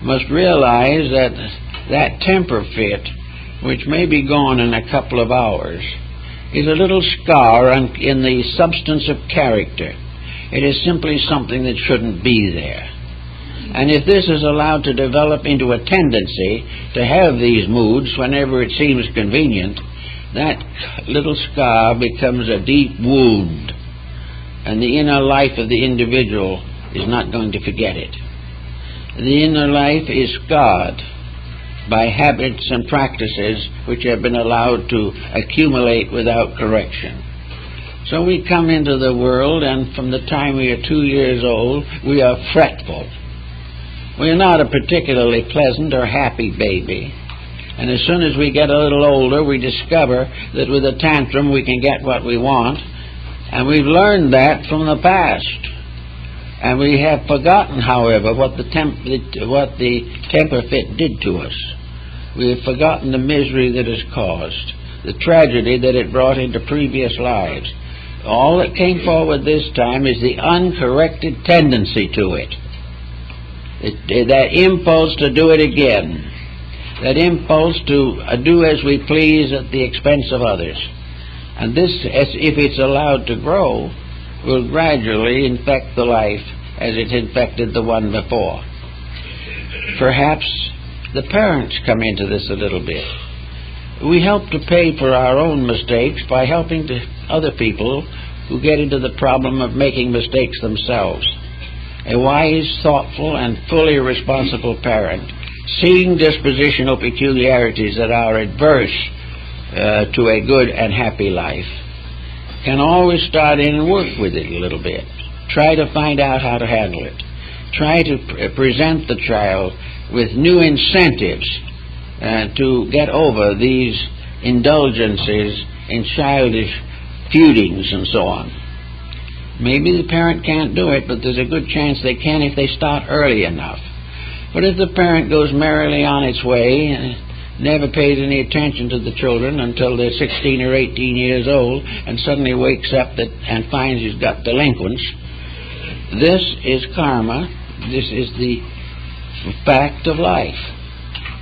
Speaker 1: must realize that that temper fit, which may be gone in a couple of hours, is a little scar in the substance of character. It is simply something that shouldn't be there. And if this is allowed to develop into a tendency to have these moods whenever it seems convenient, that little scar becomes a deep wound, and the inner life of the individual is not going to forget it. The inner life is scarred by habits and practices which have been allowed to accumulate without correction. So we come into the world, and from the time we are 2 years old, we are fretful. We are not a particularly pleasant or happy baby. And as soon as we get a little older, we discover that with a tantrum we can get what we want. And we've learned that from the past. And we have forgotten, however, what the temper fit did to us. We have forgotten the misery that is caused, the tragedy that it brought into previous lives. All that came forward this time is the uncorrected tendency to it. That impulse to do it again. That impulse to do as we please at the expense of others. And this, if it's allowed to grow, will gradually infect the life as it infected the one before. Perhaps the parents come into this a little bit. We help to pay for our own mistakes by helping to other people who get into the problem of making mistakes themselves. A wise, thoughtful, and fully responsible parent, seeing dispositional peculiarities that are adverse to a good and happy life, can always start in and work with it a little bit. Try to find out how to handle it. Try to present the child with new incentives to get over these indulgences in childish feudings and so on. Maybe the parent can't do it, but there's a good chance they can if they start early enough. But if the parent goes merrily on its way and never pays any attention to the children until they're 16 or 18 years old and suddenly wakes up and finds he's got delinquents, this is karma. This is the fact of life.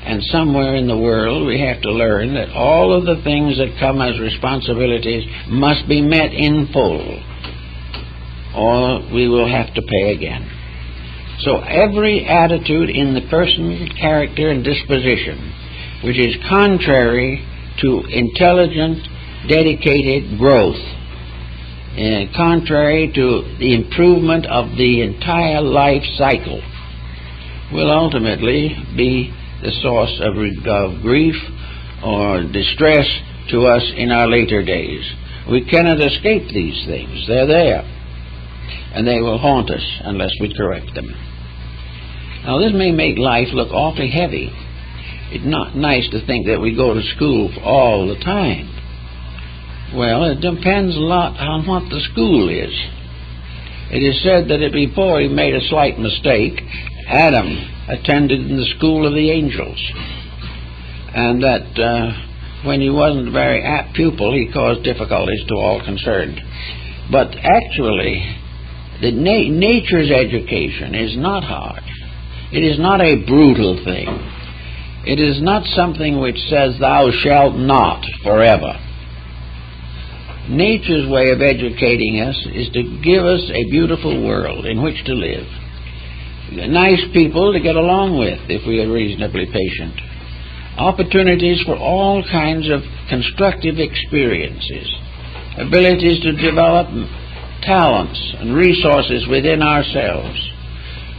Speaker 1: And somewhere in the world we have to learn that all of the things that come as responsibilities must be met in full, or we will have to pay again. So every attitude in the person's character and disposition which is contrary to intelligent, dedicated growth, and contrary to the improvement of the entire life cycle, will ultimately be the source of grief or distress to us in our later days. We cannot escape these things. They're there, and they will haunt us unless we correct them. Now, this may make life look awfully heavy. It's not nice to think that we go to school all the time. Well, it depends a lot on what the school is. It is said that before he made a slight mistake, Adam attended in the school of the angels, and that when he wasn't a very apt pupil, he caused difficulties to all concerned. But actually, nature's education is not hard. It is not a brutal thing. It is not something which says, "Thou shalt not," forever. Nature's way of educating us is to give us a beautiful world in which to live. Nice people to get along with if we are reasonably patient. Opportunities for all kinds of constructive experiences. Abilities to develop talents and resources within ourselves.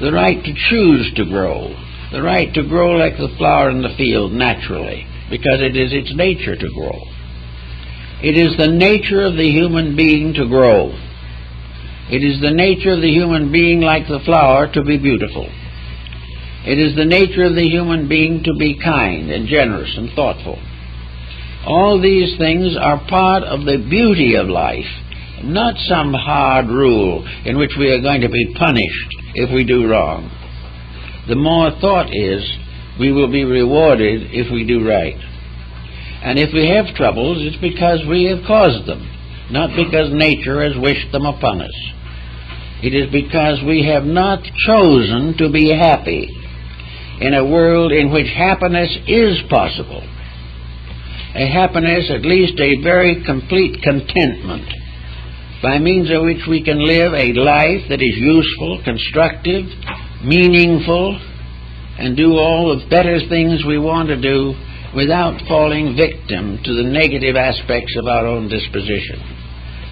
Speaker 1: The right to choose to grow. The right to grow like the flower in the field naturally, because it is its nature to grow. It is the nature of the human being to grow. It is the nature of the human being, like the flower, to be beautiful. It is the nature of the human being to be kind and generous and thoughtful. All these things are part of the beauty of life, not some hard rule in which we are going to be punished if we do wrong. The more thought is, we will be rewarded if we do right. And if we have troubles, it's because we have caused them, not because nature has wished them upon us. It is because we have not chosen to be happy in a world in which happiness is possible. A happiness, at least a very complete contentment, by means of which we can live a life that is useful, constructive, meaningful, and do all the better things we want to do without falling victim to the negative aspects of our own disposition.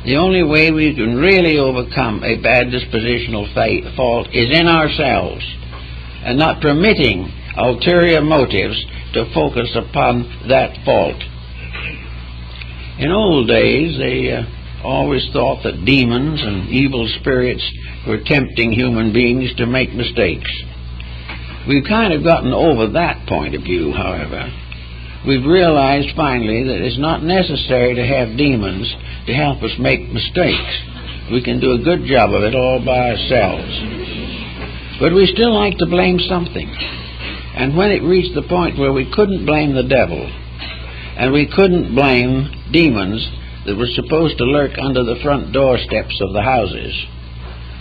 Speaker 1: The only way we can really overcome a bad dispositional fault is in ourselves, and not permitting ulterior motives to focus upon that fault. In old days, they always thought that demons and evil spirits were tempting human beings to make mistakes. We've kind of gotten over that point of view, however. We've realized finally that it's not necessary to have demons to help us make mistakes. We can do a good job of it all by ourselves. But we still like to blame something. And when it reached the point where we couldn't blame the devil, and we couldn't blame demons that were supposed to lurk under the front doorsteps of the houses,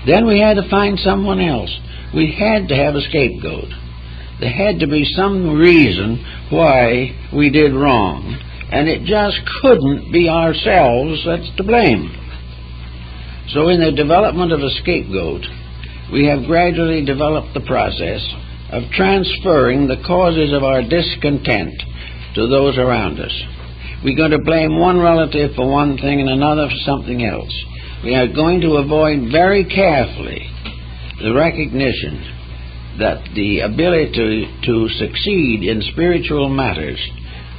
Speaker 1: then we had to find someone else. We had to have a scapegoat. There had to be some reason why we did wrong, and it just couldn't be ourselves that's to blame. So in the development of a scapegoat, we have gradually developed the process of transferring the causes of our discontent to those around us. We're going to blame one relative for one thing and another for something else. We are going to avoid very carefully the recognition that the ability to succeed in spiritual matters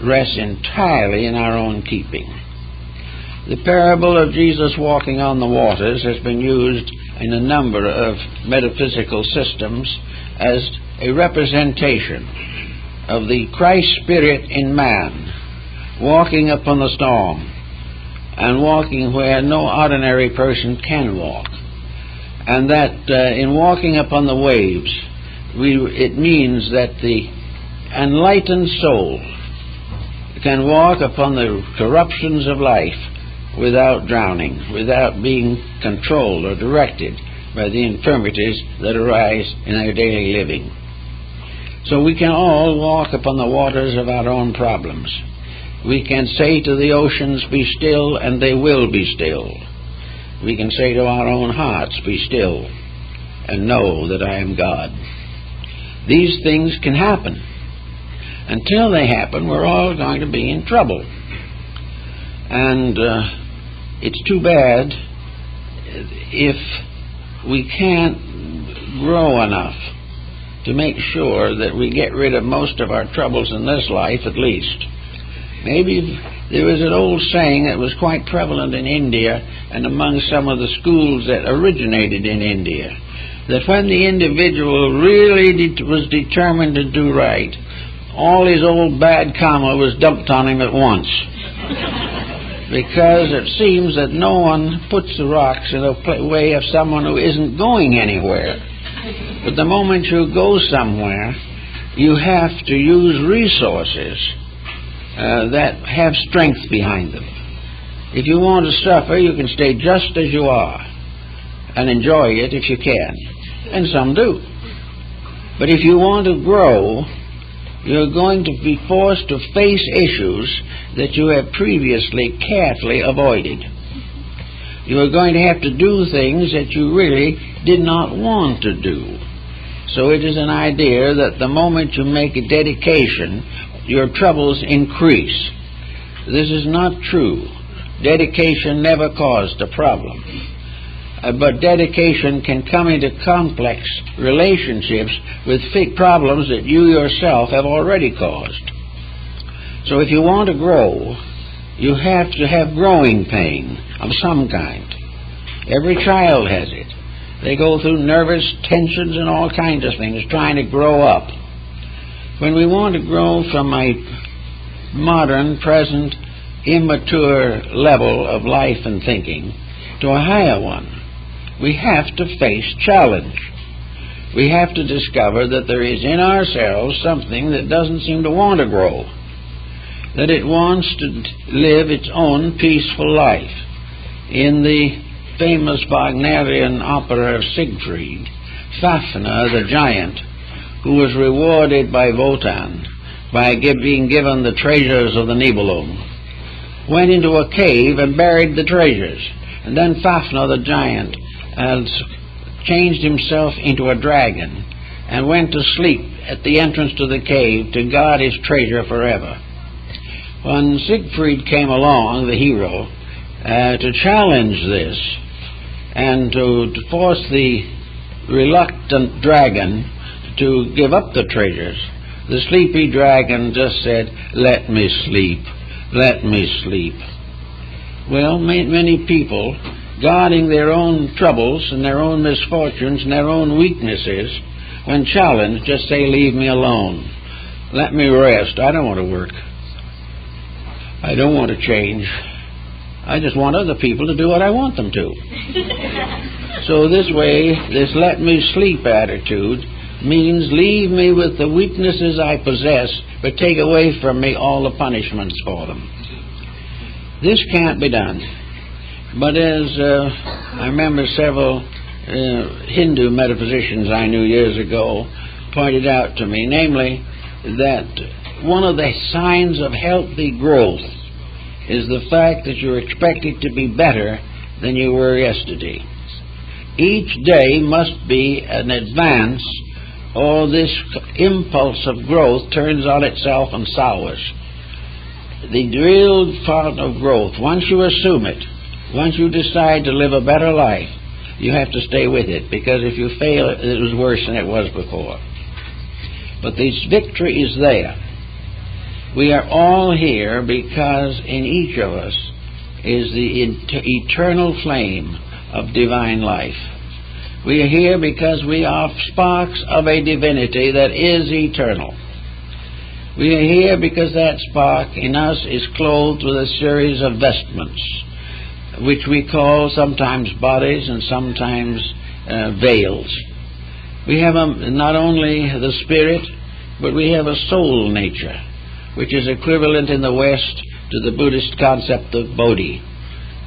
Speaker 1: rests entirely in our own keeping. The parable of Jesus walking on the waters has been used in a number of metaphysical systems as a representation of the Christ spirit in man walking upon the storm, and walking where no ordinary person can walk. And that in walking upon the waves, it means that the enlightened soul can walk upon the corruptions of life without drowning, without being controlled or directed by the infirmities that arise in our daily living. So we can all walk upon the waters of our own problems. We can say to the oceans, "Be still," and they will be still. We can say to our own hearts, "Be still, and know that I am God." These things can happen. Until they happen, we're all going to be in trouble. And it's too bad if we can't grow enough to make sure that we get rid of most of our troubles in this life, at least. Maybe there was an old saying that was quite prevalent in India and among some of the schools that originated in India, that when the individual really was determined to do right, all his old bad karma was dumped on him at once. Because it seems that no one puts the rocks in the way of someone who isn't going anywhere. But the moment you go somewhere, you have to use resources that have strength behind them. If you want to suffer, you can stay just as you are and enjoy it if you can. And some do. But if you want to grow, you're going to be forced to face issues that you have previously carefully avoided. You are going to have to do things that you really did not want to do. So it is an idea that the moment you make a dedication, your troubles increase. This is not true. Dedication never caused a problem. But dedication can come into complex relationships with big problems that you yourself have already caused. So if you want to grow, you have to have growing pain of some kind. Every child has it. They go through nervous tensions and all kinds of things trying to grow up. When we want to grow from a modern, present, immature level of life and thinking to a higher one, we have to face challenge. We have to discover that there is in ourselves something that doesn't seem to want to grow, that it wants to live its own peaceful life. In the famous Wagnerian opera of Siegfried, Fafner, the giant, who was rewarded by Wotan by being given the treasures of the Nibelung, went into a cave and buried the treasures. And then Fafner, the giant, changed himself into a dragon and went to sleep at the entrance to the cave to guard his treasure forever. When Siegfried came along, the hero, to challenge this and to force the reluctant dragon to give up the treasures, the sleepy dragon just said, "Let me sleep, let me sleep." Well, many people, guarding their own troubles and their own misfortunes and their own weaknesses, when challenged, just say, "Leave me alone. Let me rest. I don't want to work. I don't want to change. I just want other people to do what I want them to." So this way, this "let me sleep" attitude means leave me with the weaknesses I possess, but take away from me all the punishments for them. This can't be done. But as I remember several Hindu metaphysicians I knew years ago pointed out to me, namely that one of the signs of healthy growth is the fact that you're expected to be better than you were yesterday. Each day must be an advance, or this impulse of growth turns on itself and sours. The real part of growth, once you assume it, once you decide to live a better life, you have to stay with it, because if you fail, it was worse than it was before. But this victory is there. We are all here because in each of us is the eternal flame of divine life. We are here because we are sparks of a divinity that is eternal. We are here because that spark in us is clothed with a series of vestments, which we call sometimes bodies and sometimes veils. We have not only the spirit, but we have a soul nature, which is equivalent in the West to the Buddhist concept of Bodhi,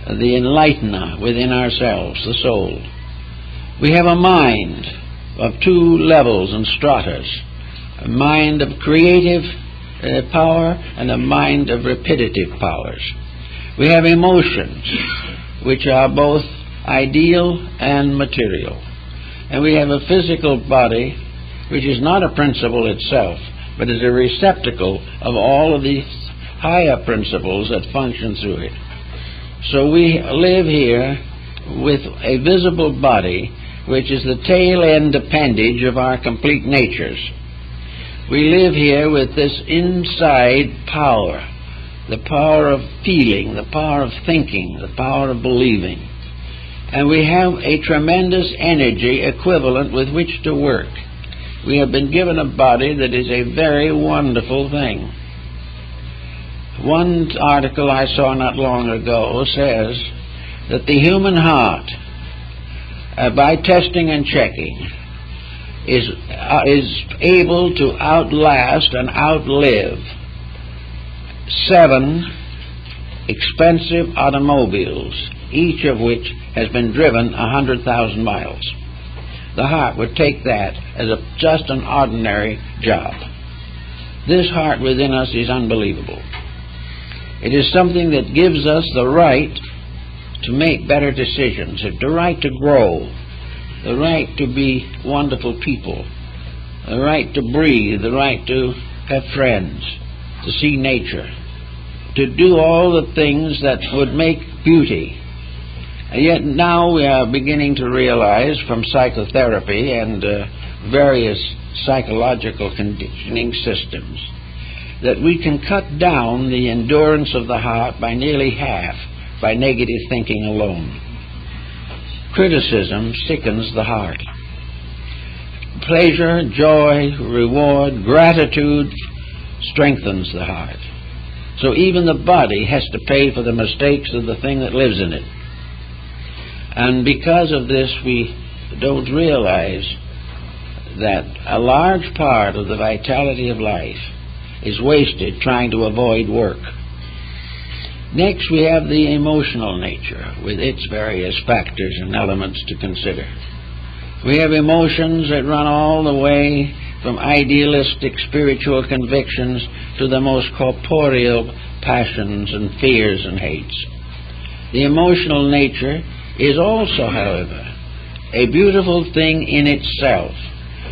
Speaker 1: the enlightener within ourselves, the soul. We have a mind of two levels and stratas, a mind of creative power and a mind of repetitive powers. We have emotions, which are both ideal and material. And we have a physical body, which is not a principle itself, but is a receptacle of all of these higher principles that function through it. So we live here with a visible body, which is the tail end appendage of our complete natures. We live here with this inside power, the power of feeling, the power of thinking, the power of believing. And we have a tremendous energy equivalent with which to work. We have been given a body that is a very wonderful thing. One article I saw not long ago says that the human heart, by testing and checking, is able to outlast and outlive 7 expensive automobiles, each of which has been driven 100,000 miles. The heart would take that as just an ordinary job. This heart within us is unbelievable. It is something that gives us the right to make better decisions, the right to grow, the right to be wonderful people, the right to breathe, the right to have friends, to see nature, to do all the things that would make beauty. And yet now we are beginning to realize from psychotherapy and various psychological conditioning systems that we can cut down the endurance of the heart by nearly half by negative thinking alone. Criticism sickens the heart. Pleasure, joy, reward, gratitude strengthens the heart. So even the body has to pay for the mistakes of the thing that lives in it. And because of this, we don't realize that a large part of the vitality of life is wasted trying to avoid work. Next, we have the emotional nature with its various factors and elements to consider. We have emotions that run all the way from idealistic spiritual convictions to the most corporeal passions and fears and hates. The emotional nature is also, however, a beautiful thing in itself,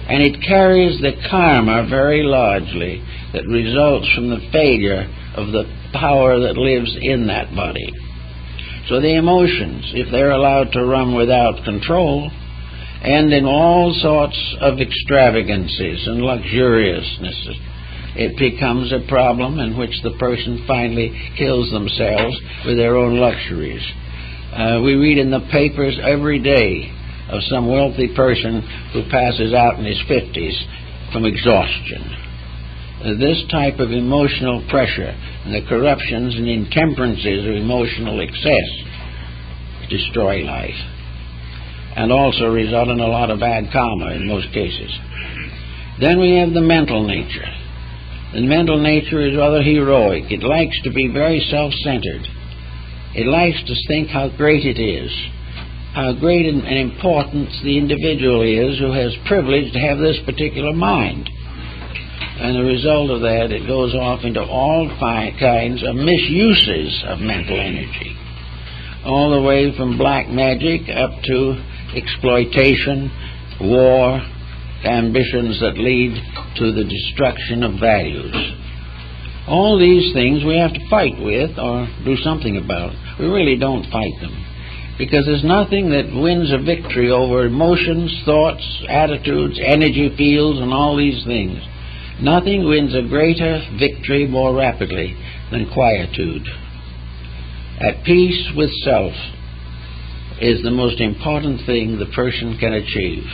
Speaker 1: and it carries the karma very largely that results from the failure of the power that lives in that body. So the emotions, if they're allowed to run without control, end in all sorts of extravagances and luxuriousness. It becomes a problem in which the person finally kills themselves with their own luxuries. We read in the papers every day of some wealthy person who passes out in his 50s from exhaustion. This type of emotional pressure and the corruptions and intemperances of emotional excess destroy life, and also result in a lot of bad karma in most cases. Then we have the mental nature. The mental nature is rather heroic. It likes to be very self-centered. It likes to think how great it is, how great and important the individual is who has privilege to have this particular mind. And the result of that, it goes off into all kinds of misuses of mental energy, all the way from black magic up to exploitation, war, ambitions that lead to the destruction of values. All these things we have to fight with or do something about. We really don't fight them, because there's nothing that wins a victory over emotions, thoughts, attitudes, energy fields, and all these things. Nothing wins a greater victory more rapidly than quietude. At peace with self is the most important thing the person can achieve.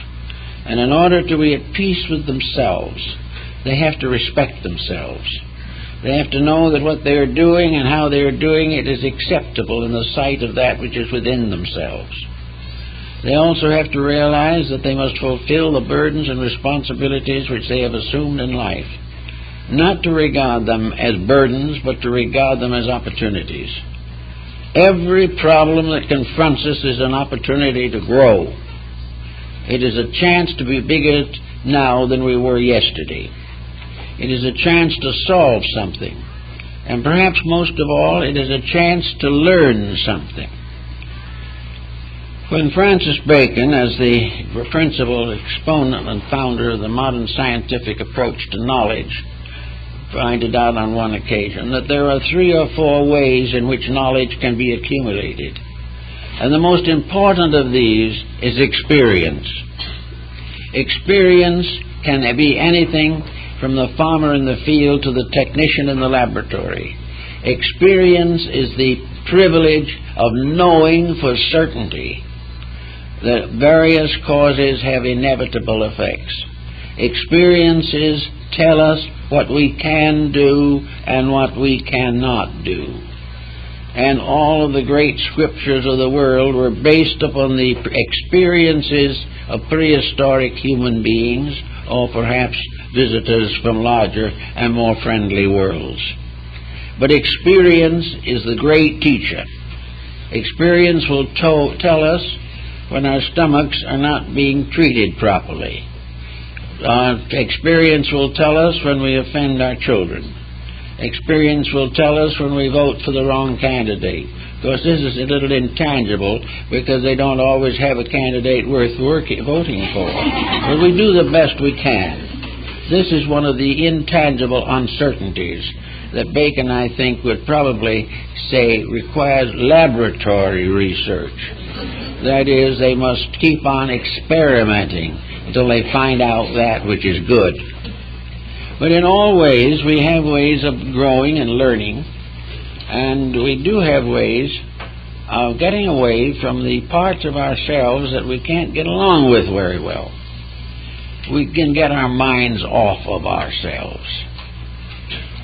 Speaker 1: And in order to be at peace with themselves, they have to respect themselves. They have to know that what they are doing and how they are doing it is acceptable in the sight of that which is within themselves. They also have to realize that they must fulfill the burdens and responsibilities which they have assumed in life, not to regard them as burdens, but to regard them as opportunities. Every problem that confronts us is an opportunity to grow. It is a chance to be bigger now than we were yesterday. It is a chance to solve something. And perhaps most of all, it is a chance to learn something. When Francis Bacon, as the principal exponent and founder of the modern scientific approach to knowledge, pointed out on one occasion that there are 3 or 4 ways in which knowledge can be accumulated. And the most important of these is experience. Experience can be anything from the farmer in the field to the technician in the laboratory. Experience is the privilege of knowing for certainty that various causes have inevitable effects. Experiences tell us what we can do and what we cannot do. And all of the great scriptures of the world were based upon the experiences of prehistoric human beings, or perhaps visitors from larger and more friendly worlds. But experience is the great teacher. Experience will tell us when our stomachs are not being treated properly. Experience will tell us when we offend our children. Experience will tell us when we vote for the wrong candidate. Of course, this is a little intangible because they don't always have a candidate worth voting for. But we do the best we can. This is one of the intangible uncertainties that Bacon, I think, would probably say requires laboratory research. That is, they must keep on experimenting until they find out that which is good. But in all ways, we have ways of growing and learning, and we do have ways of getting away from the parts of ourselves that we can't get along with very well. We can get our minds off of ourselves.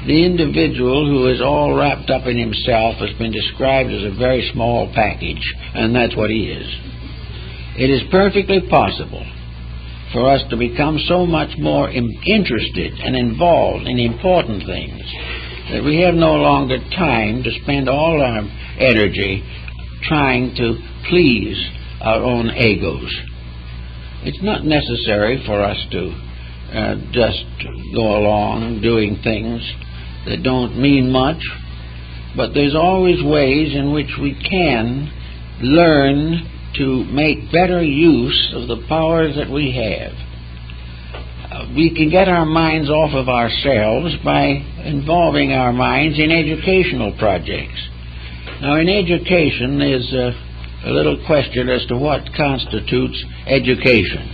Speaker 1: The individual who is all wrapped up in himself has been described as a very small package, and that's what he is. It is perfectly possible for us to become so much more interested and involved in important things that we have no longer time to spend all our energy trying to please our own egos. It's not necessary for us to just go along doing things that don't mean much, but there's always ways in which we can learn to make better use of the powers that we have. We can get our minds off of ourselves by involving our minds in educational projects. Now, in education, there's a little question as to what constitutes education.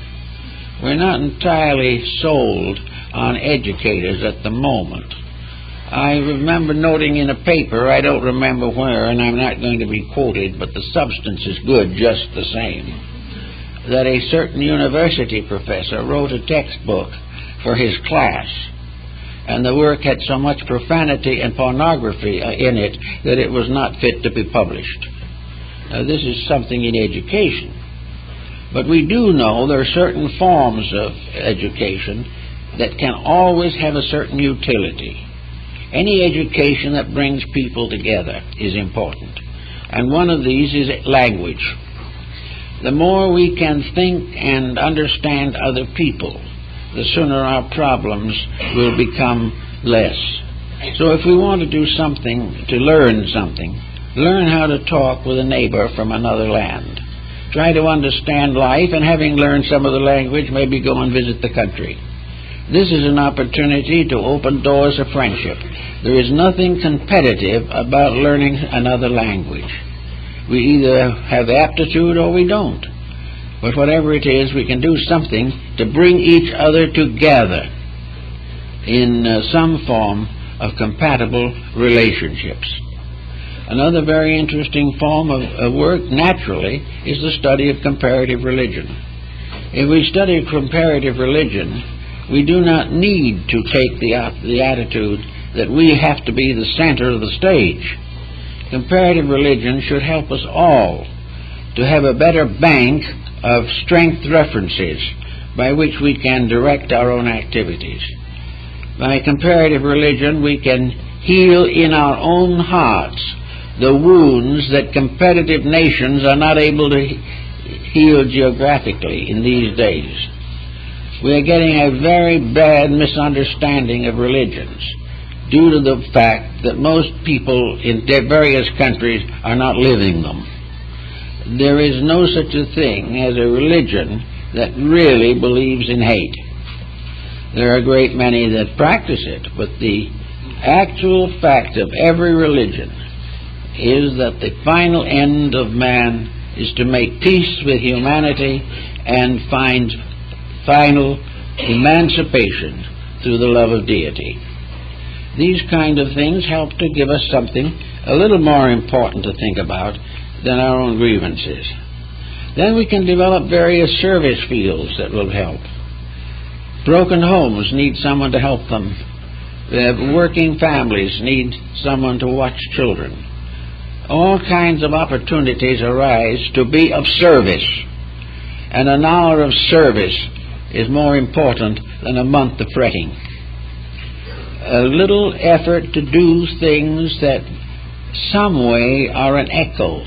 Speaker 1: We're not entirely sold on educators at the moment. I remember noting in a paper, I don't remember where, and I'm not going to be quoted, but the substance is good just the same, that a certain university professor wrote a textbook for his class, and the work had so much profanity and pornography in it that it was not fit to be published. Now, this is something in education. But we do know there are certain forms of education that can always have a certain utility. Any education that brings people together is important. And one of these is language. The more we can think and understand other people, the sooner our problems will become less. So if we want to do something, to learn something, learn how to talk with a neighbor from another land. Try to understand life, and having learned some of the language, maybe go and visit the country. This is an opportunity to open doors of friendship. There is nothing competitive about learning another language. We either have aptitude or we don't. But whatever it is, we can do something to bring each other together in some form of compatible relationships. Another very interesting form of work, naturally, is the study of comparative religion. If we study comparative religion, we do not need to take the attitude that we have to be the center of the stage. Comparative religion should help us all to have a better bank of strength references by which we can direct our own activities. By comparative religion, we can heal in our own hearts the wounds that competitive nations are not able to heal geographically in these days. We are getting a very bad misunderstanding of religions due to the fact that most people in various countries are not living them. There is no such a thing as a religion that really believes in hate. There are a great many that practice it, but the actual fact of every religion is that the final end of man is to make peace with humanity and find final emancipation through the love of deity. These kind of things help to give us something a little more important to think about than our own grievances. Then we can develop various service fields that will help. Broken homes need someone to help them. Working families need someone to watch children. All kinds of opportunities arise to be of service, and an hour of service is more important than a month of fretting. A little effort to do things that some way are an echo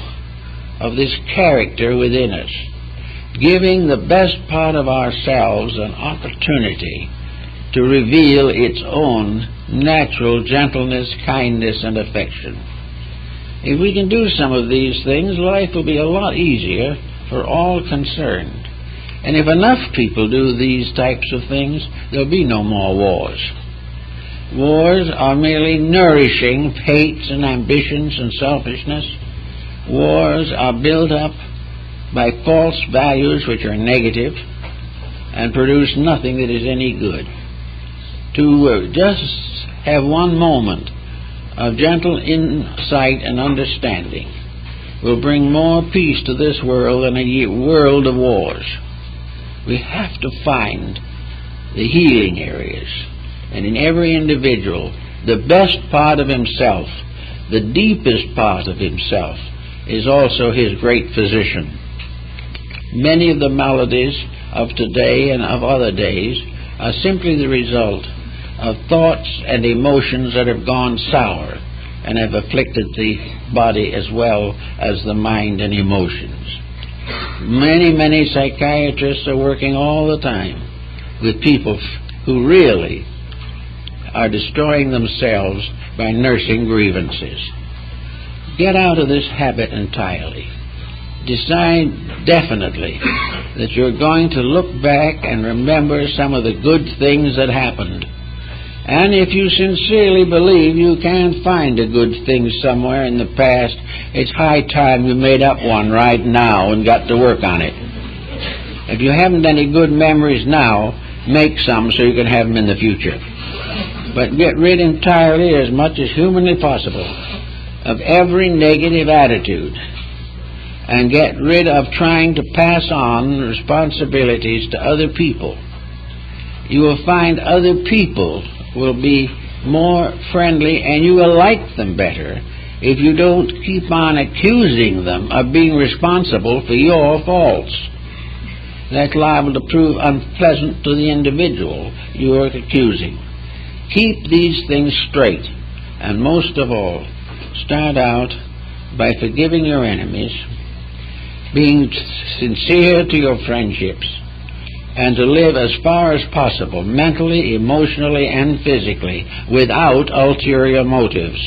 Speaker 1: of this character within us, giving the best part of ourselves an opportunity to reveal its own natural gentleness, kindness, and affection. If we can do some of these things, life will be a lot easier for all concerned. And if enough people do these types of things, there'll be no more wars. Wars are merely nourishing hates and ambitions and selfishness. Wars are built up by false values which are negative and produce nothing that is any good. To just have one moment of gentle insight and understanding will bring more peace to this world than a world of wars. We have to find the healing areas, and in every individual, the best part of himself, the deepest part of himself, is also his great physician. Many of the maladies of today and of other days are simply the result of thoughts and emotions that have gone sour and have afflicted the body as well as the mind and emotions. Many psychiatrists are working all the time with people who really are destroying themselves by nursing grievances. Get out of this habit entirely. Decide definitely that you're going to look back and remember some of the good things that happened. And if you sincerely believe you can find a good thing somewhere in the past, it's high time you made up one right now and got to work on it. If you haven't any good memories now, make some so you can have them in the future. But get rid entirely, as much as humanly possible, of every negative attitude, and get rid of trying to pass on responsibilities to other people. You will find other people will be more friendly, and you will like them better if you don't keep on accusing them of being responsible for your faults. That's liable to prove unpleasant to the individual you are accusing. Keep these things straight, and most of all, start out by forgiving your enemies, being sincere to your friendships, and to live as far as possible, mentally, emotionally, and physically, without ulterior motives,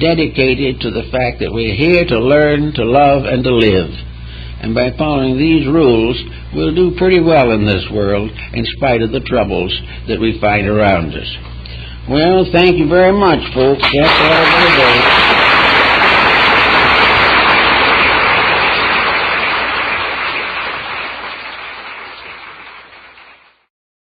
Speaker 1: dedicated to the fact that we're here to learn, to love, and to live. And by following these rules, we'll do pretty well in this world, in spite of the troubles that we find around us. Well, thank you very much, folks. That's all for today.